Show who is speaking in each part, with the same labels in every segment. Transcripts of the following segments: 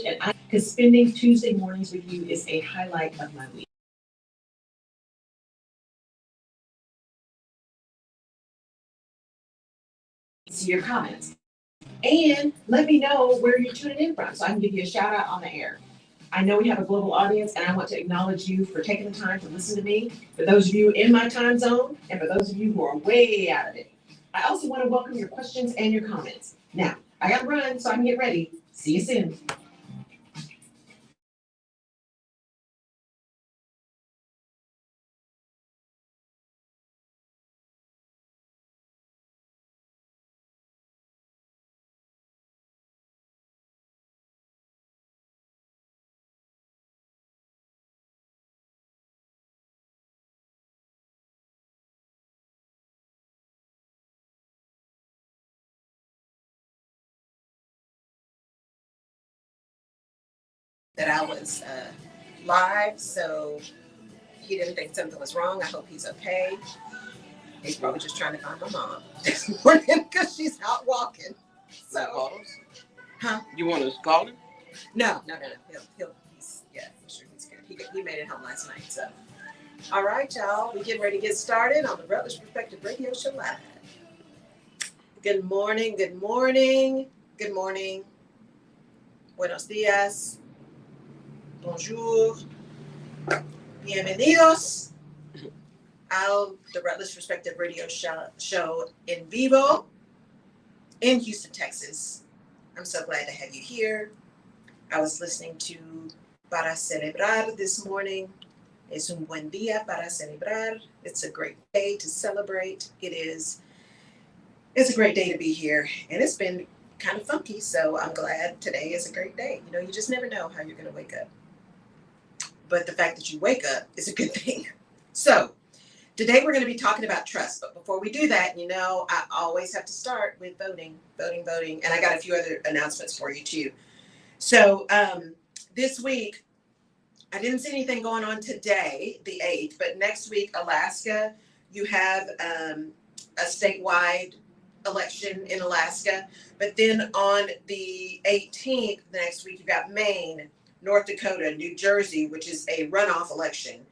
Speaker 1: And because spending Tuesday mornings with you is a highlight of my week. See your comments. And let me know where you're tuning in from so I can give you a shout out on the air. I know we have a global audience, and I want to acknowledge you for taking the time to listen to me. For those of you in my time zone, and for those of you who are way out of it, I also want to welcome your questions and your comments. Now, I got to run so I can get ready. See you soon.
Speaker 2: That I was live, so he didn't think something was wrong. I hope he's okay. He's probably just trying to find my mom this morning because she's out walking. So, huh?
Speaker 3: You want us to call him?
Speaker 2: No. I'm sure he's good. He made it home last night. So, all right, y'all, we getting ready to get started on the Rutledge Perspective Radio Show live. Good morning. Good morning. Good morning. Buenos días. Bonjour. Bienvenidos al the Rutledge Perspective Radio show in vivo in Houston, Texas. I'm so glad to have you here. I was listening to Para Celebrar this morning. Es un buen día para celebrar. It's a great day to celebrate. It's a great day to be here. And it's been kind of funky, so I'm glad today is a great day. You know, you just never know how you're going to wake up. But the fact that you wake up is a good thing. So today we're going to be talking about trust. But before we do that, you know, I always have to start with voting. And I got a few other announcements for you too. So this week, I didn't see anything going on today, the 8th, but next week, Alaska, you have a statewide election in Alaska. But then on the 18th, the next week, you've got Maine, North Dakota, New Jersey, which is a runoff election,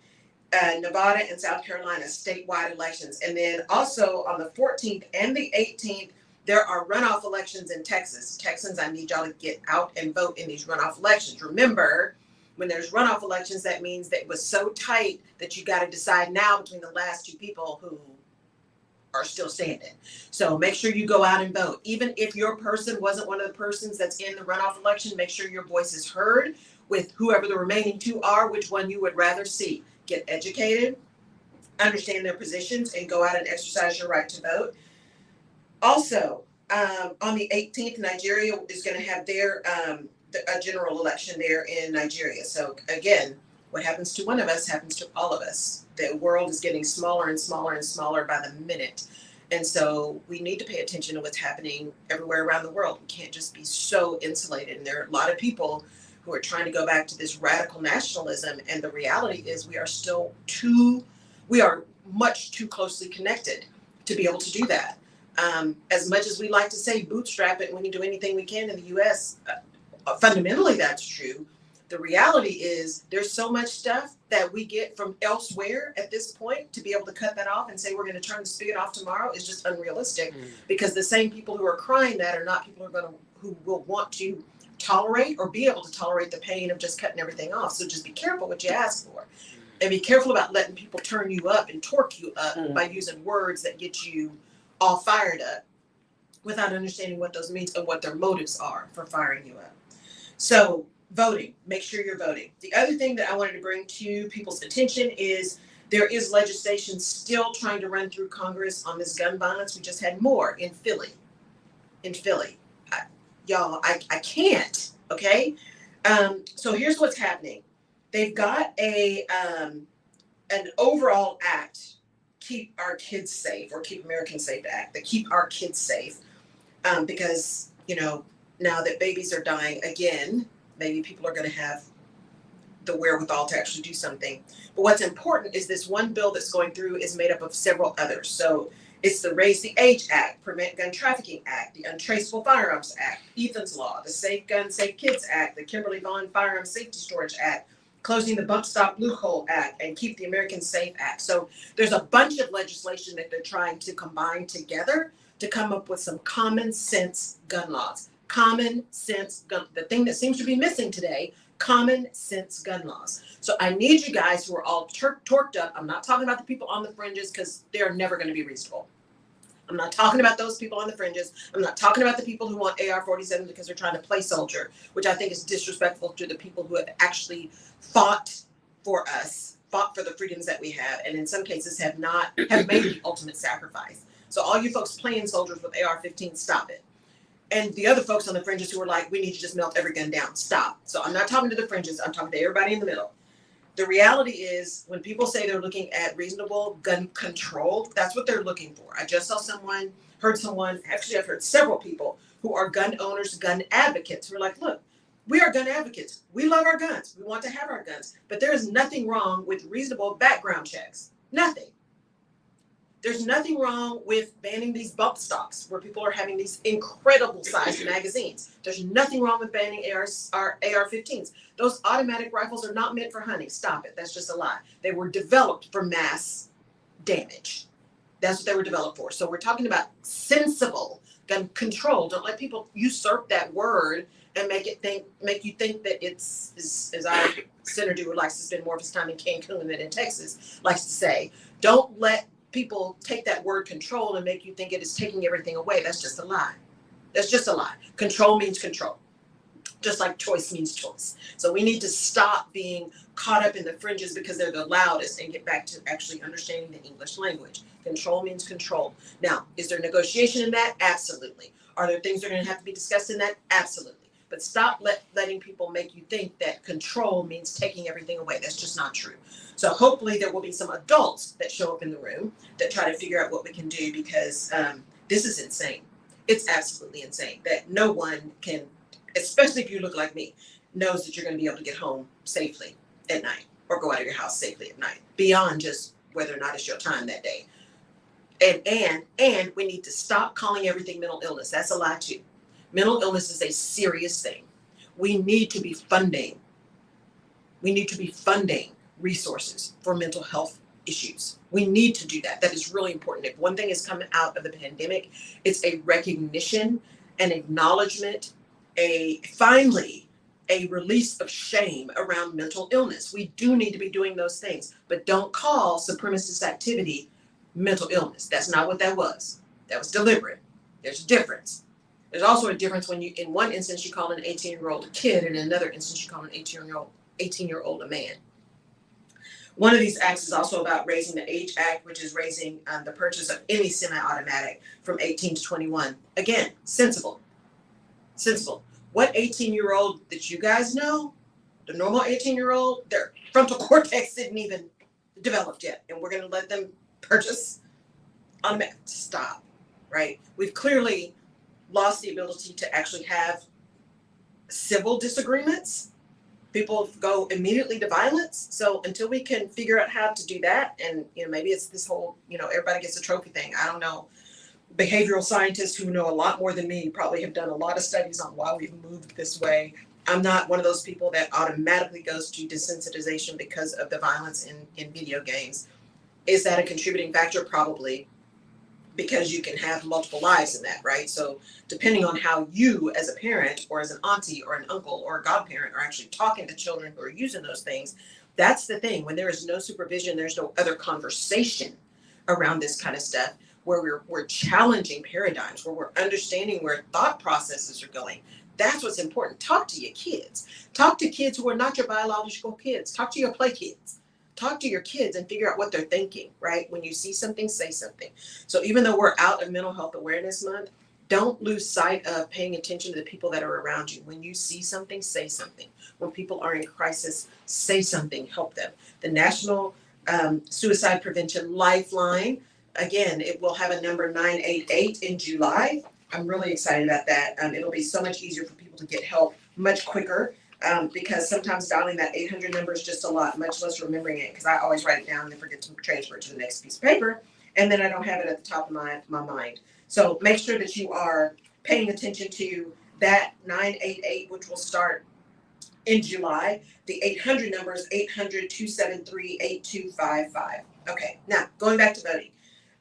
Speaker 2: Nevada and South Carolina, statewide elections. And then also on the 14th and the 18th, there are runoff elections in Texas. Texans, I need y'all to get out and vote in these runoff elections. Remember, when there's runoff elections, that means that it was so tight that you got to decide now between the last two people who are still standing. So make sure you go out and vote. Even if your person wasn't one of the persons that's in the runoff election, make sure your voice is heard with whoever the remaining two are, which one you would rather see. Get educated, understand their positions, and go out and exercise your right to vote. Also, on the 18th, Nigeria is going to have their a general election there in Nigeria. So again, what happens to one of us happens to all of us. The world is getting smaller and smaller and smaller by the minute. And so we need to pay attention to what's happening everywhere around the world. We can't just be so insulated. And there are a lot of people who are trying to go back to this radical nationalism. And the reality is we are much too closely connected to be able to do that. As much as we like to say bootstrap it, we can do anything we can in the U.S., fundamentally that's true. The reality is there's so much stuff that we get from elsewhere at this point. To be able to cut that off and say we're going to turn the spigot off tomorrow is just unrealistic, because the same people who are crying that are not people who will want to tolerate or be able to tolerate the pain of just cutting everything off. So just be careful what you ask for, and be careful about letting people turn you up and torque you up by using words that get you all fired up without understanding what those means and what their motives are for firing you up. So voting, make sure you're voting. The other thing that I wanted to bring to people's attention is there is legislation still trying to run through Congress on this gun violence. We just had more in Philly. I can't, okay? So here's what's happening. They've got an overall act, Keep Our Kids Safe, or Keep Americans Safe Act, that keep our kids safe, because, you know, now that babies are dying again, maybe people are going to have the wherewithal to actually do something. But what's important is this one bill that's going through is made up of several others. So It's the Raise the Age Act, Prevent Gun Trafficking Act, the Untraceable Firearms Act, Ethan's Law, the Safe Gun, Safe Kids Act, the Kimberly Vaughn Firearm Safety Storage Act, Closing the Bump Stop Loophole Act, and Keep the Americans Safe Act. So there's a bunch of legislation that they're trying to combine together to come up with some common sense gun laws. Common sense gun, the thing that seems to be missing today, common sense gun laws. So I need you guys who are all torqued up. I'm not talking about the people on the fringes because they're never going to be reasonable. I'm not talking about those people on the fringes. I'm not talking about the people who want AR-47 because they're trying to play soldier, which I think is disrespectful to the people who have actually fought for us, fought for the freedoms that we have, and in some cases have made the ultimate sacrifice. So all you folks playing soldiers with AR-15, stop it. And the other folks on the fringes who are like, we need to just melt every gun down, stop. So I'm not talking to the fringes, I'm talking to everybody in the middle. The reality is when people say they're looking at reasonable gun control, that's what they're looking for. I just saw actually I've heard several people who are gun owners, gun advocates who are like, look, we are gun advocates. We love our guns. We want to have our guns. But there is nothing wrong with reasonable background checks. Nothing. There's nothing wrong with banning these bump stocks where people are having these incredible sized magazines. There's nothing wrong with banning AR-15s. Those automatic rifles are not meant for hunting. Stop it. That's just a lie. They were developed for mass damage. That's what they were developed for. So we're talking about sensible gun control. Don't let people usurp that word and make you think that it's, as our senator who likes to spend more of his time in Cancun than in Texas likes to say, don't let people take that word control and make you think it is taking everything away. That's just a lie. That's just a lie. Control means control. Just like choice means choice. So we need to stop being caught up in the fringes because they're the loudest and get back to actually understanding the English language. Control means control. Now, is there negotiation in that? Absolutely. Are there things that are going to have to be discussed in that? Absolutely. But stop letting people make you think that control means taking everything away. That's just not true. So hopefully there will be some adults that show up in the room that try to figure out what we can do because this is insane. It's absolutely insane that no one can, especially if you look like me, knows that you're going to be able to get home safely at night or go out of your house safely at night beyond just whether or not it's your time that day. And we need to stop calling everything mental illness. That's a lie too. Mental illness is a serious thing. We need to be funding resources for mental health issues. We need to do that. That is really important. If one thing is coming out of the pandemic, it's a recognition, an acknowledgement, finally a release of shame around mental illness. We do need to be doing those things, but don't call supremacist activity mental illness. That's not what that was. That was deliberate. There's a difference. There's also a difference when you, in one instance, you call an 18-year-old a kid, and in another instance, you call an 18-year-old a man. One of these acts is also about raising the age act, which is raising the purchase of any semi-automatic from 18 to 21. Again, sensible. What 18-year-old that you guys know, the normal 18-year-old, their frontal cortex isn't even developed yet, and we're going to let them purchase automatic. Stop, right? We've clearly lost the ability to actually have civil disagreements. People go immediately to violence. So until we can figure out how to do that, and maybe it's this whole, everybody gets a trophy thing. I don't know. Behavioral scientists who know a lot more than me probably have done a lot of studies on why we've moved this way. I'm not one of those people that automatically goes to desensitization because of the violence in video games. Is that a contributing factor? Probably. Because you can have multiple lives in that, right? So depending on how you as a parent or as an auntie or an uncle or a godparent are actually talking to children who are using those things, that's the thing. When there is no supervision, there's no other conversation around this kind of stuff where we're challenging paradigms, where we're understanding where thought processes are going. That's what's important. Talk to your kids. Talk to kids who are not your biological kids. Talk to your play kids. Talk to your kids and figure out what they're thinking, right? When you see something, say something. So even though we're out of Mental Health Awareness Month, don't lose sight of paying attention to the people that are around you. When you see something, say something. When people are in crisis, say something, help them. The National Suicide Prevention Lifeline, again, it will have a number 988 in July. I'm really excited about that. It'll be so much easier for people to get help much quicker. Because sometimes dialing that 800 number is just a lot, much less remembering it, because I always write it down and then forget to transfer it to the next piece of paper. and then I don't have it at the top of my mind. So make sure that you are paying attention to that 988, which will start in July. The 800 number is 800-273-8255. Okay, now going back to voting.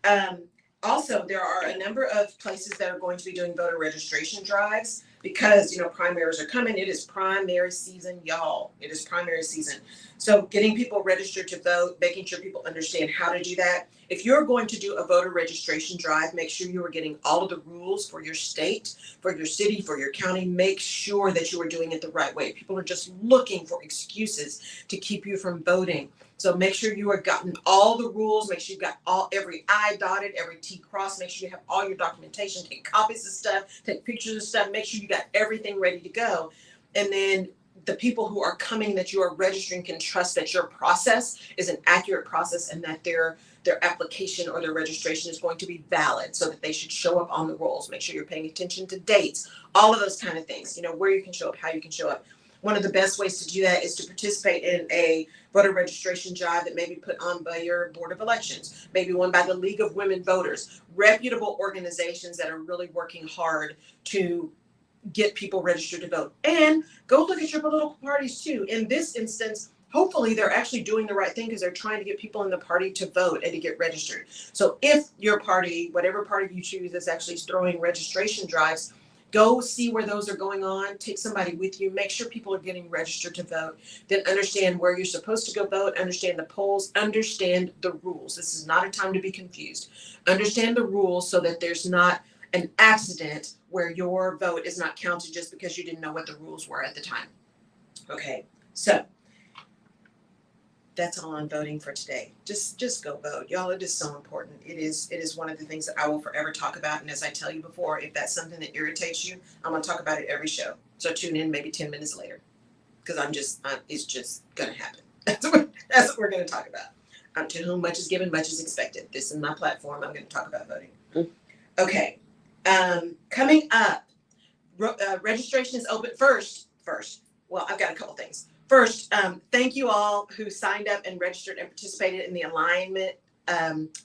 Speaker 2: Um, Also, there are a number of places that are going to be doing voter registration drives because, primaries are coming. It is primary season, y'all. It is primary season. So getting people registered to vote, making sure people understand how to do that. If you're going to do a voter registration drive, make sure you are getting all of the rules for your state, for your city, for your county. Make sure that you are doing it the right way. People are just looking for excuses to keep you from voting. So make sure you have gotten all the rules. Make sure you've got every I dotted, every T crossed. Make sure you have all your documentation. Take copies of stuff, take pictures of stuff. Make sure you got everything ready to go. And then the people who are coming that you are registering can trust that your process is an accurate process and that their application or their registration is going to be valid, so that they should show up on the rolls. Make sure you're paying attention to dates, all of those kind of things. Where you can show up, how you can show up. One of the best ways to do that is to participate in a voter registration drive that may be put on by your Board of Elections, maybe one by the League of Women Voters, reputable organizations that are really working hard to get people registered to vote. And go look at your political parties too. In this instance, hopefully they're actually doing the right thing because they're trying to get people in the party to vote and to get registered. So if your party, whatever party you choose, is actually throwing registration drives, go see where those are going on. Take somebody with you. Make sure people are getting registered to vote. Then understand where you're supposed to go vote. Understand the polls. Understand the rules. This is not a time to be confused. Understand the rules so that there's not an accident where your vote is not counted just because you didn't know what the rules were at the time. Okay, so that's all on voting for today. Just go vote, y'all. It is so important. It is one of the things that I will forever talk about. And as I tell you before, if that's something that irritates you, I'm gonna talk about it every show. So tune in maybe 10 minutes later, because it's just gonna happen. That's what we're gonna talk about. To whom much is given, much is expected. This is my platform. I'm gonna talk about voting. Okay. Coming up, registration is open first. Well, I've got a couple things. First, thank you all who signed up and registered and participated in the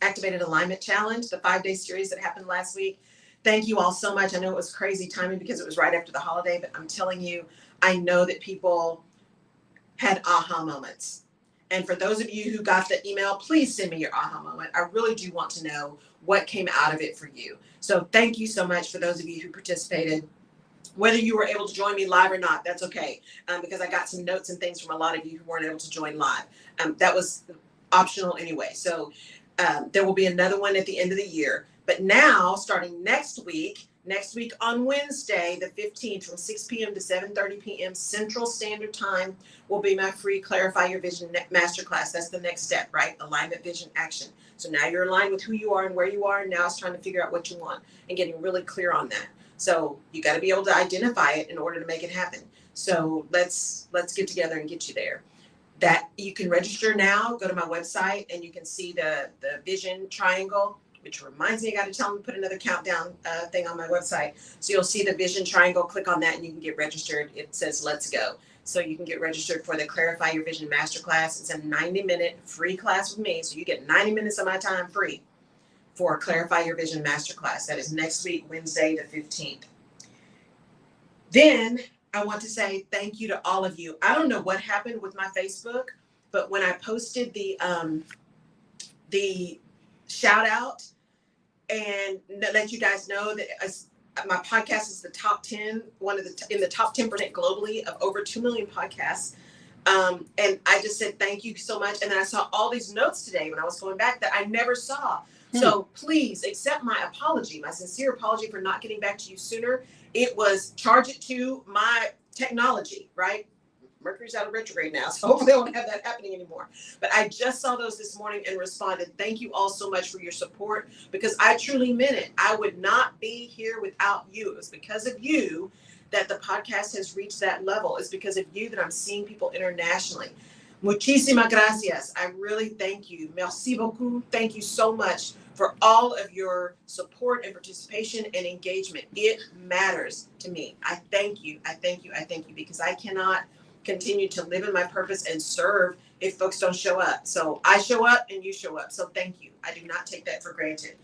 Speaker 2: Activated Alignment Challenge, the 5-day series that happened last week. Thank you all so much. I know it was crazy timing because it was right after the holiday, but I'm telling you, I know that people had aha moments. And for those of you who got the email, please send me your aha moment. I really do want to know what came out of it for you. So thank you so much for those of you who participated. Whether you were able to join me live or not, that's okay, because I got some notes and things from a lot of you who weren't able to join live. That was optional anyway. So there will be another one at the end of the year. But now, starting next week on Wednesday, the 15th, from 6 p.m. to 7:30 p.m. Central Standard Time, will be my free Clarify Your Vision Masterclass. That's the next step, right? Alignment, vision, action. So now you're aligned with who you are and where you are. And now it's trying to figure out what you want and getting really clear on that. So you got to be able to identify it in order to make it happen. So let's get together and get you there. That you can register now. Go to my website and you can see the vision triangle, which reminds me, I got to tell them to put another countdown thing on my website. So you'll see the vision triangle. Click on that and you can get registered. It says let's go. So you can get registered for the Clarify Your Vision Masterclass. It's a 90-minute free class with me. So you get 90 minutes of my time free for Clarify Your Vision Masterclass. That is next week, Wednesday the 15th. Then I want to say thank you to all of you. I don't know what happened with my Facebook, but when I posted the shout out and let you guys know that my podcast is the top 10, in the top 10% globally of over 2 million podcasts. And I just said thank you so much. And then I saw all these notes today when I was going back that I never saw. So please accept my apology, my sincere apology for not getting back to you sooner. It was charge it to my technology, right? Mercury's out of retrograde now, so hopefully I won't have that happening anymore. But I just saw those this morning and responded. Thank you all so much for your support, because I truly meant it. I would not be here without you. It was because of you that the podcast has reached that level. It's because of you that I'm seeing people internationally. Muchísimas gracias. I really thank you. Merci beaucoup. Thank you so much for all of your support and participation and engagement. It matters to me. I thank you. I thank you. I thank you, because I cannot continue to live in my purpose and serve if folks don't show up. So I show up and you show up. So thank you. I do not take that for granted.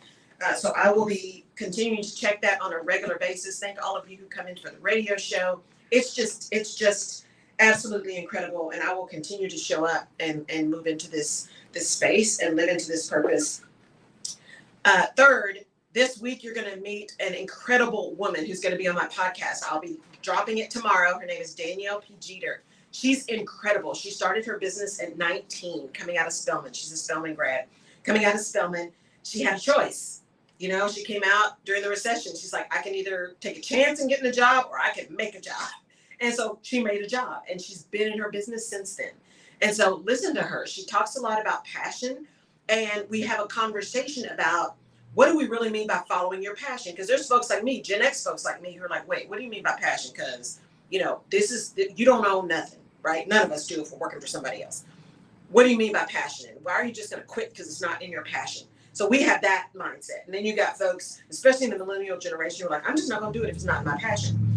Speaker 2: So I will be continuing to check that on a regular basis. Thank all of you who come in for the radio show. It's just absolutely incredible. And I will continue to show up and move into this space and live into this purpose. Third, this week you're going to meet an incredible woman who's going to be on my podcast. I'll be dropping it tomorrow. Her name is Danielle P. Jeter. She's incredible. She started her business at 19, coming out of Spelman. She's a Spelman grad. Coming out of Spelman, she had a choice. You know, she came out during the recession. She's like, I can either take a chance and get in a job or I can make a job. And so she made a job and she's been in her business since then. And so listen to her. She talks a lot about passion, and we have a conversation about what do we really mean by following your passion? Because there's folks like me, Gen X folks like me, who are like, wait, what do you mean by passion? Because, you know, you don't own nothing, right? None of us do if we're working for somebody else. What do you mean by passion? Why are you just going to quit because it's not in your passion? So we have that mindset. And then you got folks, especially in the millennial generation, who are like, I'm just not going to do it if it's not in my passion.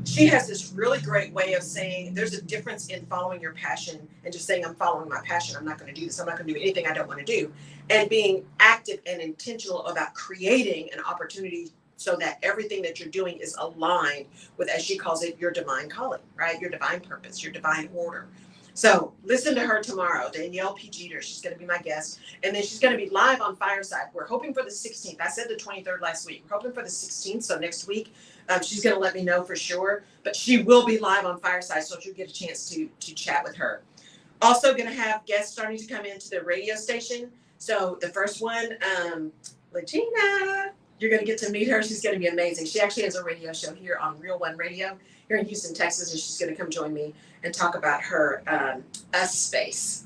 Speaker 2: She has this really great way of saying there's a difference in following your passion and just saying, I'm following my passion. I'm not going to do this. I'm not going to do anything I don't want to do. And being active and intentional about creating an opportunity so that everything that you're doing is aligned with, as she calls it, your divine calling, right? Your divine purpose, your divine order. So listen to her tomorrow, Danielle P. Jeter. She's going to be my guest. And then she's going to be live on Fireside. We're hoping for the 16th. I said the 23rd last week. We're hoping for the 16th. So next week, she's going to let me know for sure. But she will be live on Fireside, so you'll get a chance to chat with her. Also going to have guests starting to come into the radio station. So the first one, Regina, you're going to get to meet her. She's going to be amazing. She actually has a radio show here on Real One Radio here in Houston, Texas, and she's going to come join me and talk about her Us space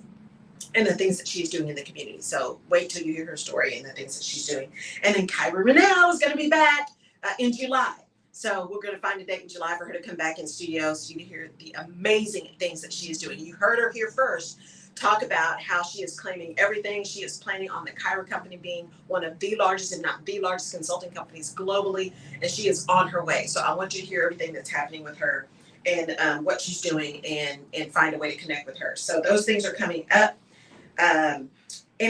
Speaker 2: and the things that she's doing in the community. So wait till you hear her story and the things that she's doing. And then Kyra Manel is going to be back in July. So we're going to find a date in July for her to come back in studio so you can hear the amazing things that she is doing. You heard her here first talk about how she is claiming everything. She is planning on the Kyra company being one of the largest, if not the largest, consulting companies globally, and she is on her way. So I want you to hear everything that's happening with her and what she's doing and find a way to connect with her. So those things are coming up. And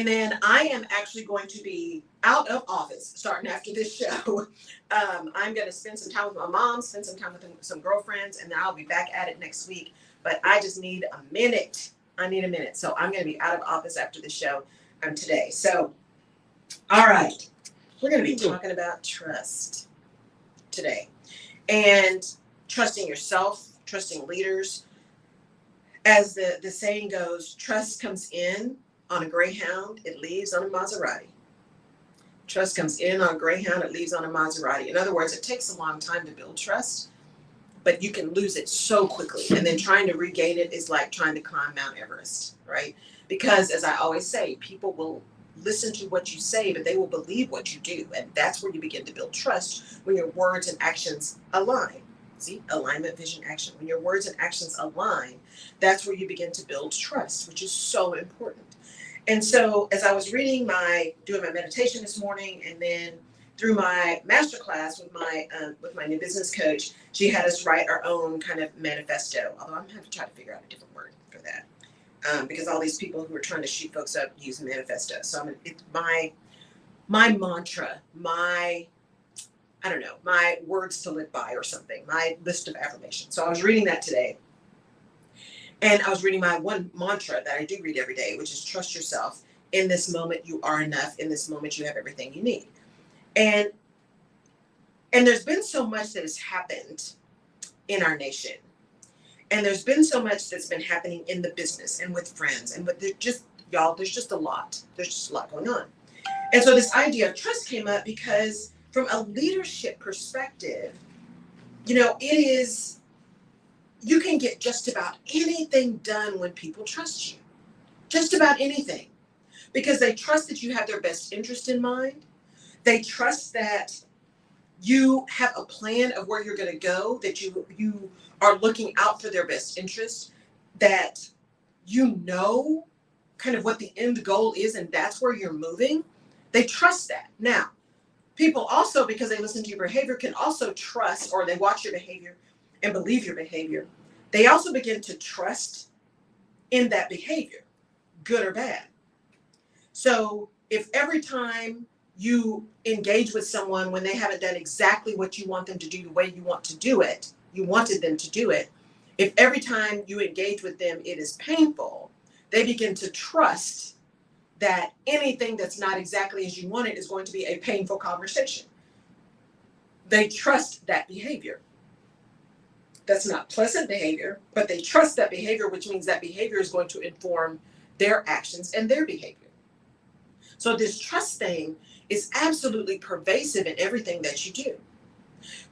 Speaker 2: then I am actually going to be out of office starting after this show. I'm going to spend some time with my mom, spend some time with some girlfriends, and then I'll be back at it next week. But I just need a minute. I need a minute. So I'm going to be out of office after the show today. So, all right. We're going to be talking about trust today. And trusting yourself, trusting leaders. As the saying goes, trust comes in on a Greyhound, it leaves on a Maserati. Trust comes in on a Greyhound, it leaves on a Maserati. In other words, it takes a long time to build trust, but you can lose it so quickly. And then trying to regain it is like trying to climb Mount Everest, right? Because as I always say, people will listen to what you say, but they will believe what you do. And that's where you begin to build trust, when your words and actions align. See, alignment, vision, action. When your words and actions align, that's where you begin to build trust, which is so important. And so as I was doing my meditation this morning, and then through my masterclass with my new business coach, she had us write our own kind of manifesto. Although I'm going to have to try to figure out a different word for that, because all these people who are trying to shoot folks up use manifesto. So it's my mantra, my words to live by or something, my list of affirmations. So I was reading that today. And I was reading my one mantra that I do read every day, which is trust yourself. In this moment, you are enough. In this moment, you have everything you need. And there's been so much that has happened in our nation. And there's been so much that's been happening in the business and with friends. And with there's just a lot. There's just a lot going on. And so this idea of trust came up because from a leadership perspective, you can get just about anything done when people trust you. Just about anything. Because they trust that you have their best interest in mind. They trust that you have a plan of where you're going to go, that you are looking out for their best interest, that you know kind of what the end goal is, and that's where you're moving. They trust that. Now, people also, because they listen to your behavior, can also trust, or they watch your behavior and believe your behavior. They also begin to trust in that behavior. good or bad. So if every time you engage with someone when they haven't done exactly what you want them to do the way you want to do it, you wanted them to do it, if every time you engage with them it is painful, they begin to trust that anything that's not exactly as you want it is going to be a painful conversation. They trust that behavior. That's not pleasant behavior, but they trust that behavior, which means that behavior is going to inform their actions and their behavior. So this trust thing is absolutely pervasive in everything that you do.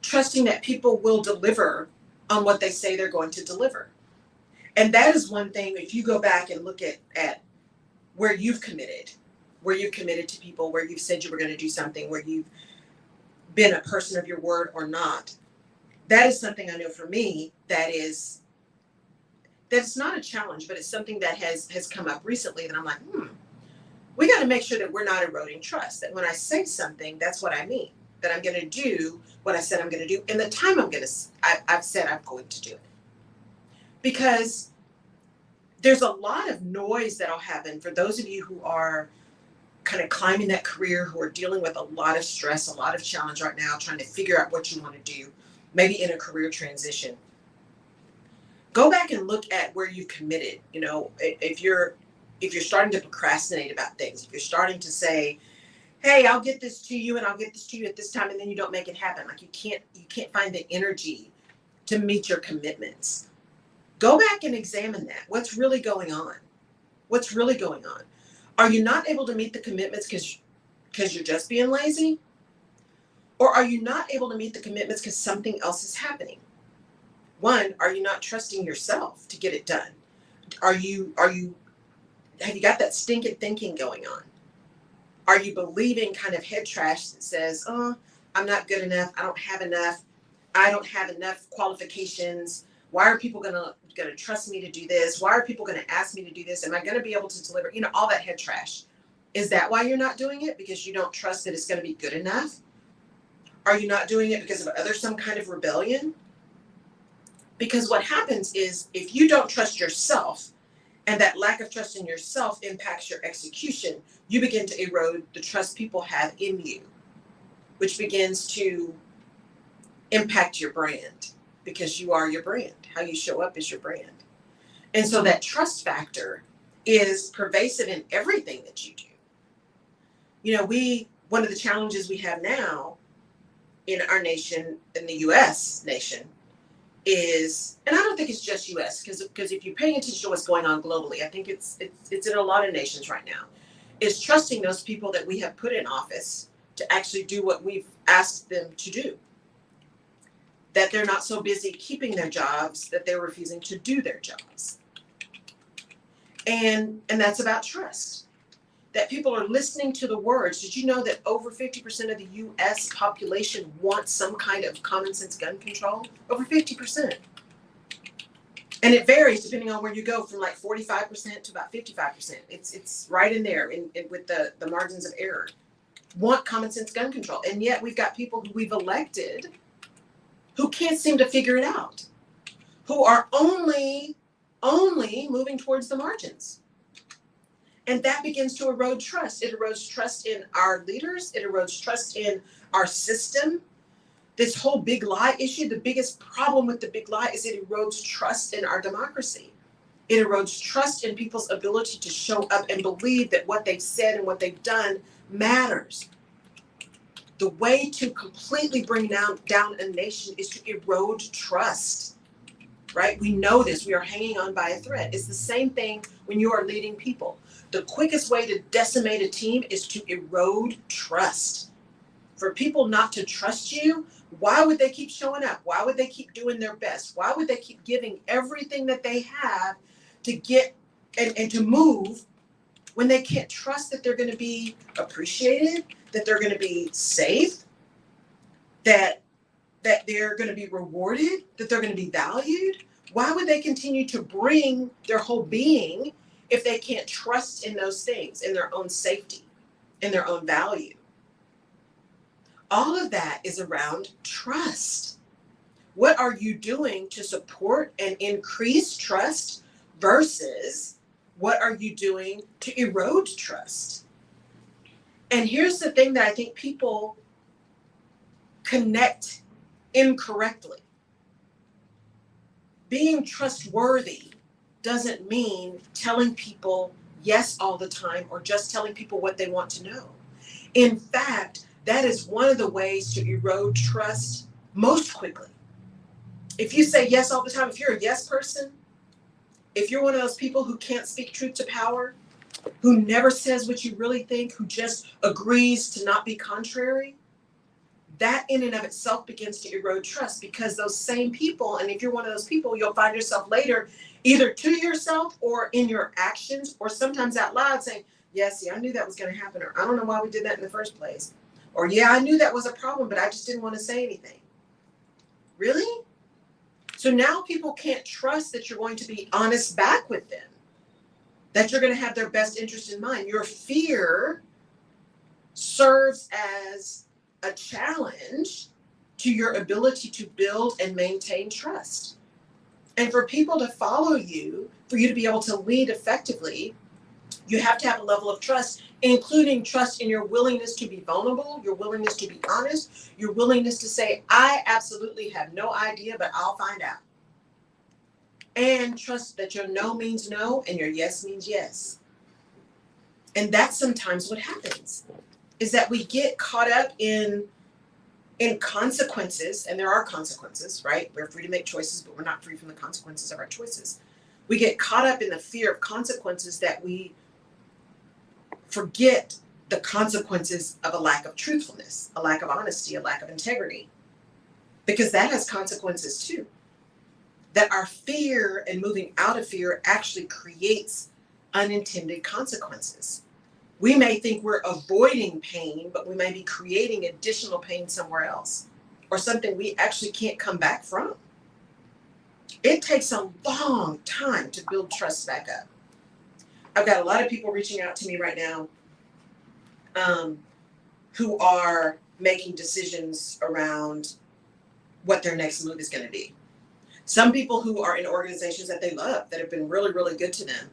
Speaker 2: Trusting that people will deliver on what they say they're going to deliver. And that is one thing, if you go back and look at where you've committed to people, where you've said you were going to do something, where you've been a person of your word or not, that is something I know for me that's not a challenge, but it's something that has come up recently that I'm like, we got to make sure that we're not eroding trust, that when I say something, that's what I mean, that I'm going to do what I said I'm going to do in the time I've said I'm going to do it. Because there's a lot of noise that'll happen for those of you who are kind of climbing that career, who are dealing with a lot of stress, a lot of challenge right now, trying to figure out what you want to do, maybe in a career transition. Go back and look at where you committed. You know, if you're starting to procrastinate about things, if you're starting to say, hey, I'll get this to you and I'll get this to you at this time, and then you don't make it happen. Like you can't find the energy to meet your commitments. Go back and examine that. What's really going on? What's really going on? Are you not able to meet the commitments because you're just being lazy? Or are you not able to meet the commitments because something else is happening? One, are you not trusting yourself to get it done? Have you got that stinking thinking going on? Are you believing kind of head trash that says, oh, I'm not good enough, I don't have enough qualifications, why are people gonna trust me to do this? Why are people gonna ask me to do this? Am I gonna be able to deliver? You know, all that head trash. Is that why you're not doing it? Because you don't trust that it's gonna be good enough? Are you not doing it because of some kind of rebellion? Because what happens is if you don't trust yourself, and that lack of trust in yourself impacts your execution, you begin to erode the trust people have in you, which begins to impact your brand, because you are your brand. How you show up is your brand. And so that trust factor is pervasive in everything that you do. You know, one of the challenges we have now in our nation, in the US nation, is, and I don't think it's just US, because if you're paying attention to what's going on globally, I think it's in a lot of nations right now, is trusting those people that we have put in office to actually do what we've asked them to do. That they're not so busy keeping their jobs that they're refusing to do their jobs. And that's about trust. That people are listening to the words. Did you know that over 50% of the US population wants some kind of common sense gun control? Over 50%. And it varies depending on where you go, from like 45% to about 55%. It's right in there with the margins of error. Want common sense gun control. And yet we've got people who we've elected who can't seem to figure it out, who are only moving towards the margins. And that begins to erode trust. It erodes trust in our leaders. It erodes trust in our system. This whole big lie issue, the biggest problem with the big lie is it erodes trust in our democracy. It erodes trust in people's ability to show up and believe that what they've said and what they've done matters. The way to completely bring down a nation is to erode trust, right? We know this. We are hanging on by a thread. It's the same thing when you are leading people. The quickest way to decimate a team is to erode trust. For people not to trust you, why would they keep showing up? Why would they keep doing their best? Why would they keep giving everything that they have to get and to move when they can't trust that they're going to be appreciated, that they're going to be safe, that they're going to be rewarded, that they're going to be valued? Why would they continue to bring their whole being if they can't trust in those things, in their own safety, in their own value? All of that is around trust. What are you doing to support and increase trust versus What are you doing to erode trust? And here's the thing that I think people connect incorrectly. Being trustworthy doesn't mean telling people yes all the time or just telling people what they want to know. In fact, that is one of the ways to erode trust most quickly. If you say yes all the time, if you're a yes person, if you're one of those people who can't speak truth to power, who never says what you really think, who just agrees to not be contrary, that in and of itself begins to erode trust, because those same people, and if you're one of those people, you'll find yourself later either to yourself or in your actions or sometimes out loud saying, yeah, see, I knew that was going to happen, or I don't know why we did that in the first place, or yeah, I knew that was a problem, but I just didn't want to say anything. Really? So now people can't trust that you're going to be honest back with them, that you're going to have their best interest in mind. Your fear serves as a challenge to your ability to build and maintain trust. And for people to follow you, for you to be able to lead effectively, you have to have a level of trust, including trust in your willingness to be vulnerable, your willingness to be honest, your willingness to say, I absolutely have no idea, but I'll find out. And trust that your no means no and your yes means yes. And that's sometimes what happens, is that we get caught up in consequences, and there are consequences, right? We're free to make choices, but we're not free from the consequences of our choices. We get caught up in the fear of consequences that we forget the consequences of a lack of truthfulness, a lack of honesty, a lack of integrity, because that has consequences too. That our fear and moving out of fear actually creates unintended consequences. We may think we're avoiding pain, but we may be creating additional pain somewhere else, or something we actually can't come back from. It takes a long time to build trust back up. I've got a lot of people reaching out to me right now who are making decisions around what their next move is going to be. Some people who are in organizations that they love, that have been really, really good to them,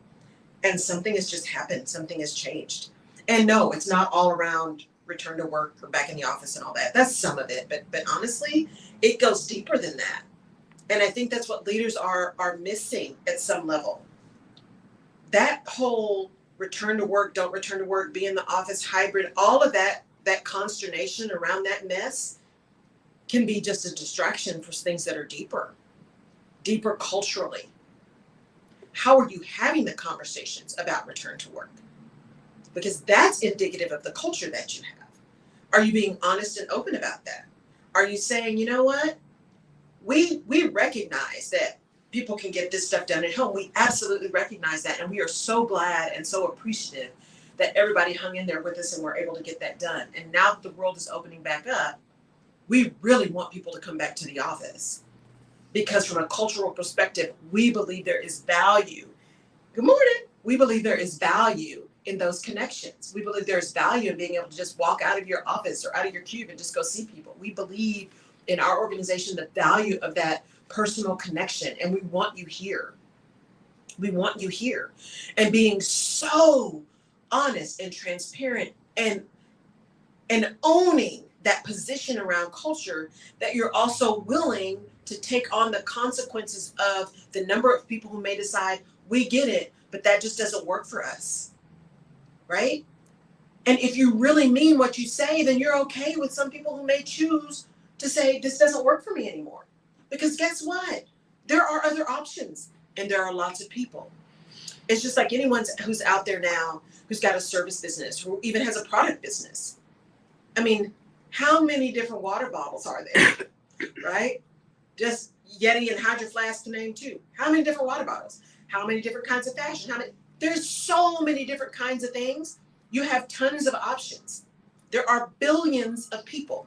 Speaker 2: and something has just happened, something has changed. And no, it's not all around return to work or back in the office and all that. That's some of it, but honestly, it goes deeper than that. And I think that's what leaders are missing at some level. That whole return to work, don't return to work, be in the office, hybrid, all of that consternation around that mess can be just a distraction for things that are deeper culturally. How are you having the conversations about return to work? Because that's indicative of the culture that you have. Are you being honest and open about that? Are you saying, you know what? We recognize that people can get this stuff done at home. We absolutely recognize that. And we are so glad and so appreciative that everybody hung in there with us and we're able to get that done. And now that the world is opening back up, we really want people to come back to the office. Because from a cultural perspective, we believe there is value. Good morning. We believe there is value in those connections. We believe there's value in being able to just walk out of your office or out of your cube and just go see people. We believe in our organization the value of that personal connection, and we want you here. We want you here. And being so honest and transparent and owning that position around culture, that you're also willing to take on the consequences of the number of people who may decide, we get it, but that just doesn't work for us, right? And if you really mean what you say, then you're okay with some people who may choose to say, this doesn't work for me anymore. Because guess what? There are other options, and there are lots of people. It's just like anyone who's out there now who's got a service business, who even has a product business. I mean, how many different water bottles are there, right? Just Yeti and Hydro Flask to name two. How many different water bottles? How many different kinds of fashion? There's so many different kinds of things. You have tons of options. There are billions of people.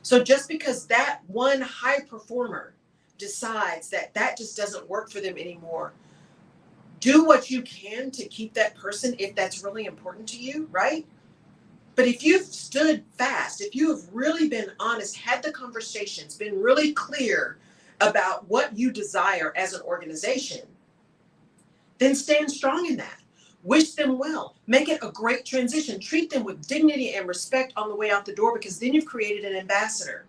Speaker 2: So just because that one high performer decides that just doesn't work for them anymore, do what you can to keep that person if that's really important to you, right? But if you've stood fast, if you have really been honest, had the conversations, been really clear about what you desire as an organization, then stand strong in that. Wish them well. Make it a great transition. Treat them with dignity and respect on the way out the door, because then you've created an ambassador,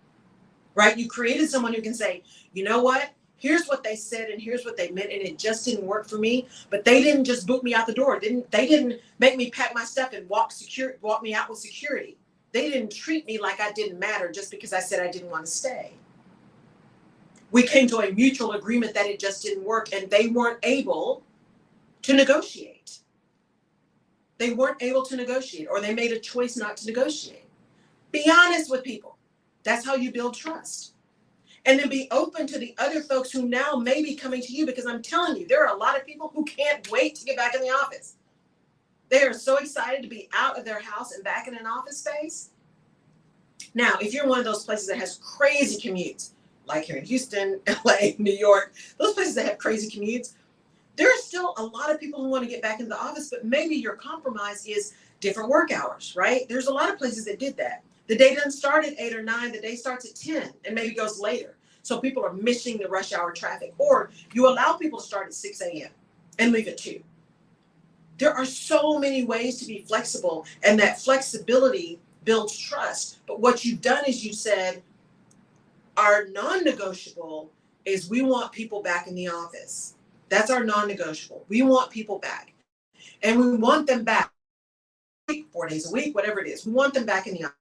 Speaker 2: right? You created someone who can say, you know what? Here's what they said and here's what they meant, and it just didn't work for me. But they didn't just boot me out the door. They didn't make me pack my stuff and walk me out with security. They didn't treat me like I didn't matter just because I said I didn't want to stay. We came to a mutual agreement that it just didn't work, and they weren't able to negotiate. They weren't able to negotiate, or they made a choice not to negotiate. Be honest with people. That's how you build trust. And then be open to the other folks who now may be coming to you, because I'm telling you, there are a lot of people who can't wait to get back in the office. They are so excited to be out of their house and back in an office space. Now, if you're one of those places that has crazy commutes, like here in Houston, LA, New York, those places that have crazy commutes, there are still a lot of people who want to get back into the office, but maybe your compromise is different work hours, right? There's a lot of places that did that. The day doesn't start at 8 or 9, the day starts at 10 and maybe goes later. So people are missing the rush hour traffic. Or you allow people to start at 6 a.m. and leave at 2. There are so many ways to be flexible, and that flexibility builds trust. But what you've done is you said, our non-negotiable is we want people back in the office. That's our non-negotiable. We want people back. And we want them back 4 days a week, whatever it is. We want them back in the office.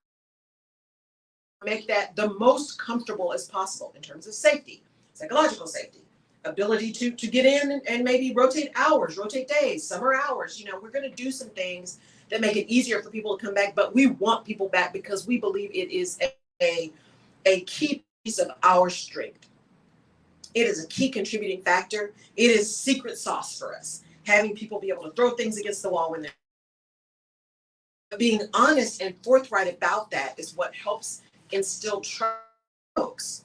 Speaker 2: Make that the most comfortable as possible in terms of safety, psychological safety, ability to get in and maybe rotate hours, rotate days, summer hours. We're going to do some things that make it easier for people to come back, but we want people back because we believe it is a key piece of our strength. It is a key contributing factor. It is secret sauce for us. Having people be able to throw things against the wall when they're being honest and forthright about that is what helps instill trust in folks.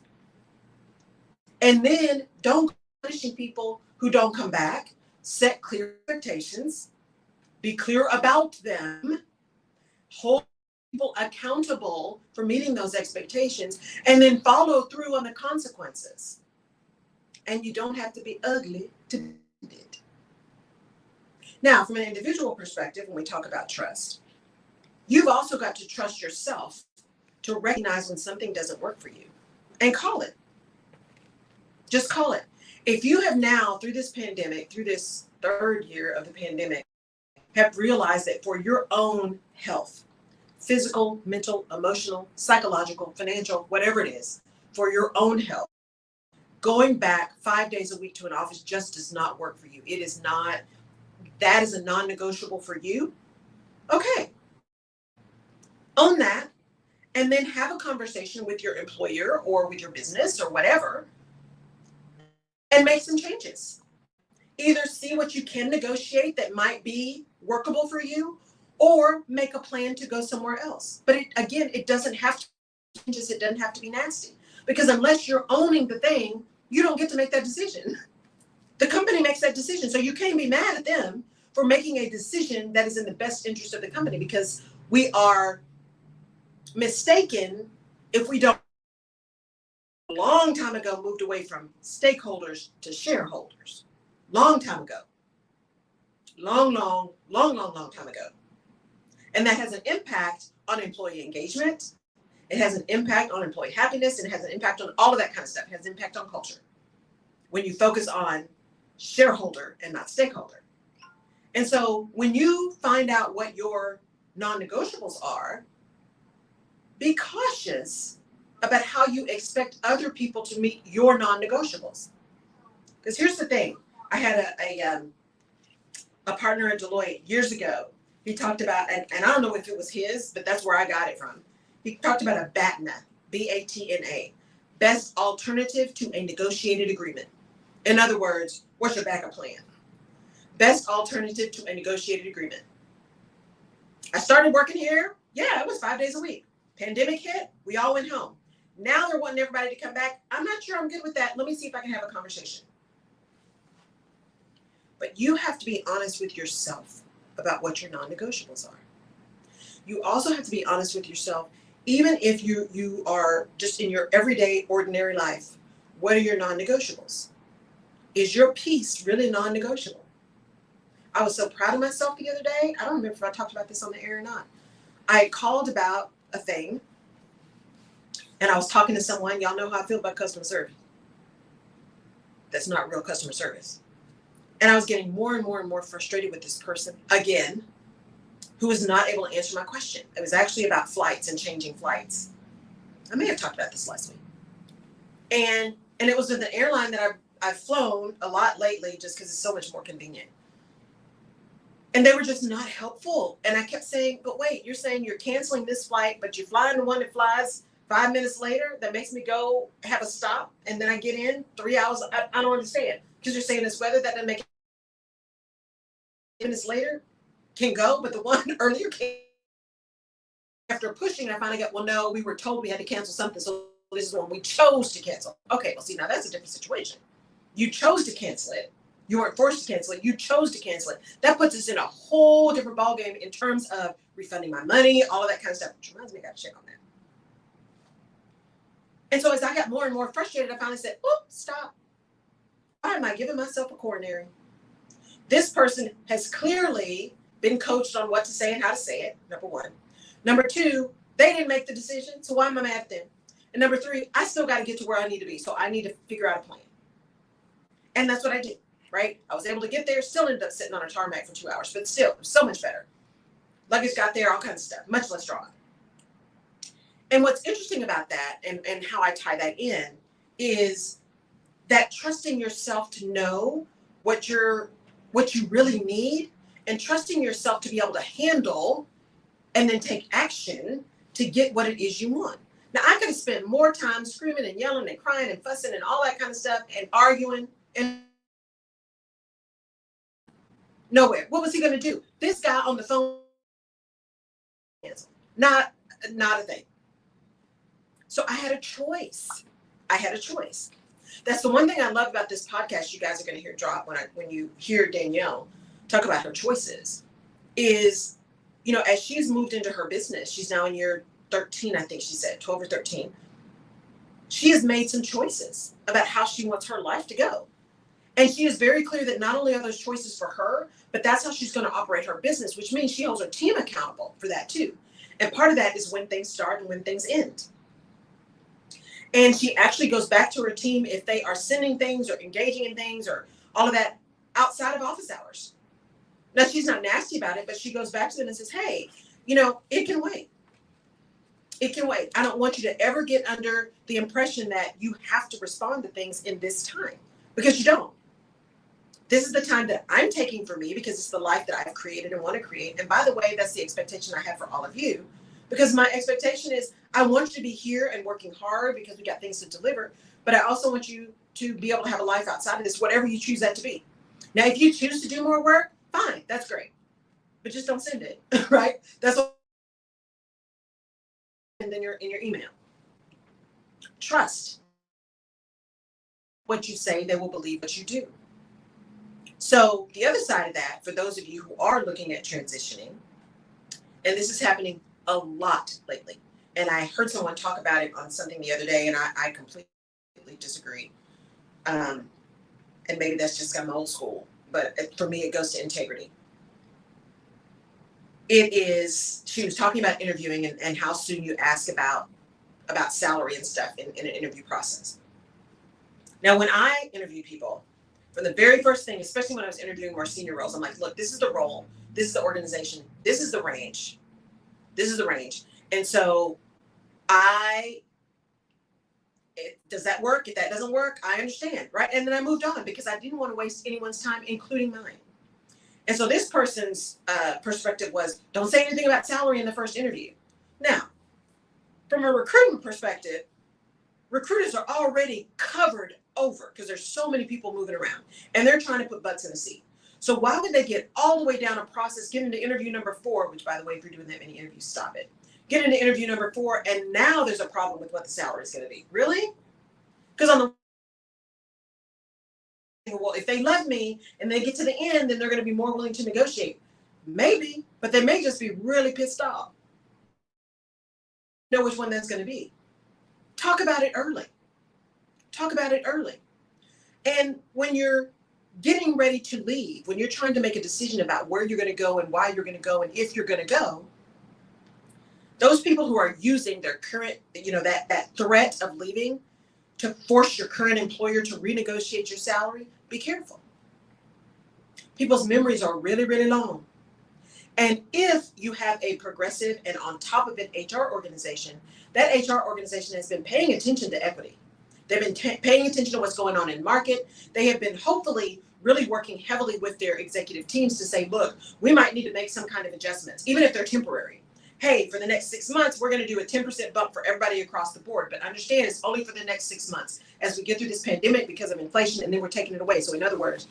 Speaker 2: And then don't go punishing people who don't come back. Set clear expectations. Be clear about them. Hold people accountable for meeting those expectations, and then follow through on the consequences. And you don't have to be ugly to do it. Now, from an individual perspective, when we talk about trust, you've also got to trust yourself to recognize when something doesn't work for you and call it. Just call it. If you have now, through this pandemic, through this 3rd year of the pandemic, have realized that for your own health, physical, mental, emotional, psychological, financial, whatever it is, for your own health, going back 5 days a week to an office just does not work for you. It is not, that is a non-negotiable for you. Okay. Own that. And then have a conversation with your employer or with your business or whatever, and make some changes. Either see what you can negotiate that might be workable for you, or make a plan to go somewhere else. But it doesn't have to changes. It doesn't have to be nasty, because unless you're owning the thing, you don't get to make that decision. The company makes that decision. So you can't be mad at them for making a decision that is in the best interest of the company, because we are mistaken if we don't. A long time ago moved away from stakeholders to shareholders. Long time ago. Long time ago. And that has an impact on employee engagement. It has an impact on employee happiness, and it has an impact on all of that kind of stuff. It has an impact on culture when you focus on shareholder and not stakeholder. And so when you find out what your non-negotiables are, be cautious about how you expect other people to meet your non-negotiables. Because here's the thing. I had a partner at Deloitte years ago. He talked about, and I don't know if it was his, but that's where I got it from. He talked about a BATNA, B-A-T-N-A, best alternative to a negotiated agreement. In other words, what's your backup plan? Best alternative to a negotiated agreement. I started working here. Yeah, it was 5 days a week. Pandemic hit, we all went home. Now they're wanting everybody to come back. I'm not sure I'm good with that. Let me see if I can have a conversation. But you have to be honest with yourself about what your non-negotiables are. You also have to be honest with yourself, even if you are just in your everyday, ordinary life. What are your non-negotiables? Is your peace really non-negotiable? I was so proud of myself the other day. I don't remember if I talked about this on the air or not. I called about a thing, and I was talking to someone. Y'all know how I feel about customer service. That's not real customer service. And I was getting more and more and more frustrated with this person again, who was not able to answer my question. It was actually about flights and changing flights. I may have talked about this last week. And it was with an airline that I've flown a lot lately just because it's so much more convenient. And they were just not helpful. And I kept saying, but wait, you're saying you're canceling this flight, but you're flying the one that flies 5 minutes later that makes me go have a stop, and then I get in 3 hours. I don't understand. Because you're saying this weather, that doesn't make it minutes later can go, but the one earlier can't. After pushing, I finally got, well, no, we were told we had to cancel something, so this is one we chose to cancel. Okay, well, see, now that's a different situation. You chose to cancel it. You weren't forced to cancel it. You chose to cancel it. That puts us in a whole different ballgame in terms of refunding my money, all of that kind of stuff, which reminds me, I got to check on that. And so as I got more and more frustrated, I finally said, oh, stop. Why am I giving myself a coronary? This person has clearly been coached on what to say and how to say it, number one. Number two, they didn't make the decision, so why am I mad at them? And number three, I still got to get to where I need to be, so I need to figure out a plan. And that's what I did, right? I was able to get there, still ended up sitting on a tarmac for 2 hours, but still, it was so much better. Luggage got there, all kinds of stuff, much less drama. And what's interesting about that, and how I tie that in, is that trusting yourself to know what you really need, and trusting yourself to be able to handle and then take action to get what it is you want. Now, I could have spent more time screaming and yelling and crying and fussing and all that kind of stuff and arguing and nowhere. What was he going to do? This guy on the phone, not a thing. So I had a choice. That's the one thing I love about this podcast you guys are going to hear drop when you hear Danielle talk about her choices is, as she's moved into her business, she's now in year 13, I think she said, 12 or 13. She has made some choices about how she wants her life to go. And she is very clear that not only are those choices for her, but that's how she's going to operate her business, which means she holds her team accountable for that too. And part of that is when things start and when things end. And she actually goes back to her team if they are sending things or engaging in things or all of that outside of office hours. Now, she's not nasty about it, but she goes back to them and says, hey, it can wait. It can wait. I don't want you to ever get under the impression that you have to respond to things in this time, because you don't. This is the time that I'm taking for me because it's the life that I've created and want to create. And by the way, that's the expectation I have for all of you, because my expectation is I want you to be here and working hard because we got things to deliver. But I also want you to be able to have a life outside of this, whatever you choose that to be. Now, if you choose to do more work, fine, that's great. But just don't send it, right? That's all. And then you're in your email. Trust what you say, they will believe what you do. So the other side of that, for those of you who are looking at transitioning, and this is happening a lot lately, and I heard someone talk about it on something the other day, and I completely disagree. And maybe that's just I'm old school, but for me, it goes to integrity. She was talking about interviewing and how soon you ask about salary and stuff in an interview process. Now, when I interview people, from the very first thing, especially when I was interviewing more senior roles, I'm like, look, this is the role, this is the organization, this is the range. And so does that work? If that doesn't work, I understand, right? And then I moved on because I didn't want to waste anyone's time, including mine. And so this person's perspective was, don't say anything about salary in the first interview. Now, from a recruitment perspective, recruiters are already covered over because there's so many people moving around and they're trying to put butts in the seat. So why would they get all the way down a process, get into interview number 4, which, by the way, if you're doing that many interviews, stop it. Get into interview number 4, and now there's a problem with what the salary is going to be. Really? Because on the well, if they love me and they get to the end, then they're going to be more willing to negotiate. Maybe, but they may just be really pissed off. Know which one that's going to be. Talk about it early. And when you're getting ready to leave, when you're trying to make a decision about where you're going to go and why you're going to go and if you're going to go, those people who are using their current, that threat of leaving to force your current employer to renegotiate your salary, be careful. People's memories are really, really long. And if you have a progressive and on top of it HR organization, that HR organization has been paying attention to equity. They've been paying attention to what's going on in market. They have been hopefully really working heavily with their executive teams to say, look, we might need to make some kind of adjustments, even if they're temporary. Hey, for the next 6 months, we're going to do a 10% bump for everybody across the board. But understand it's only for the next 6 months as we get through this pandemic because of inflation, and then we're taking it away. So in other words,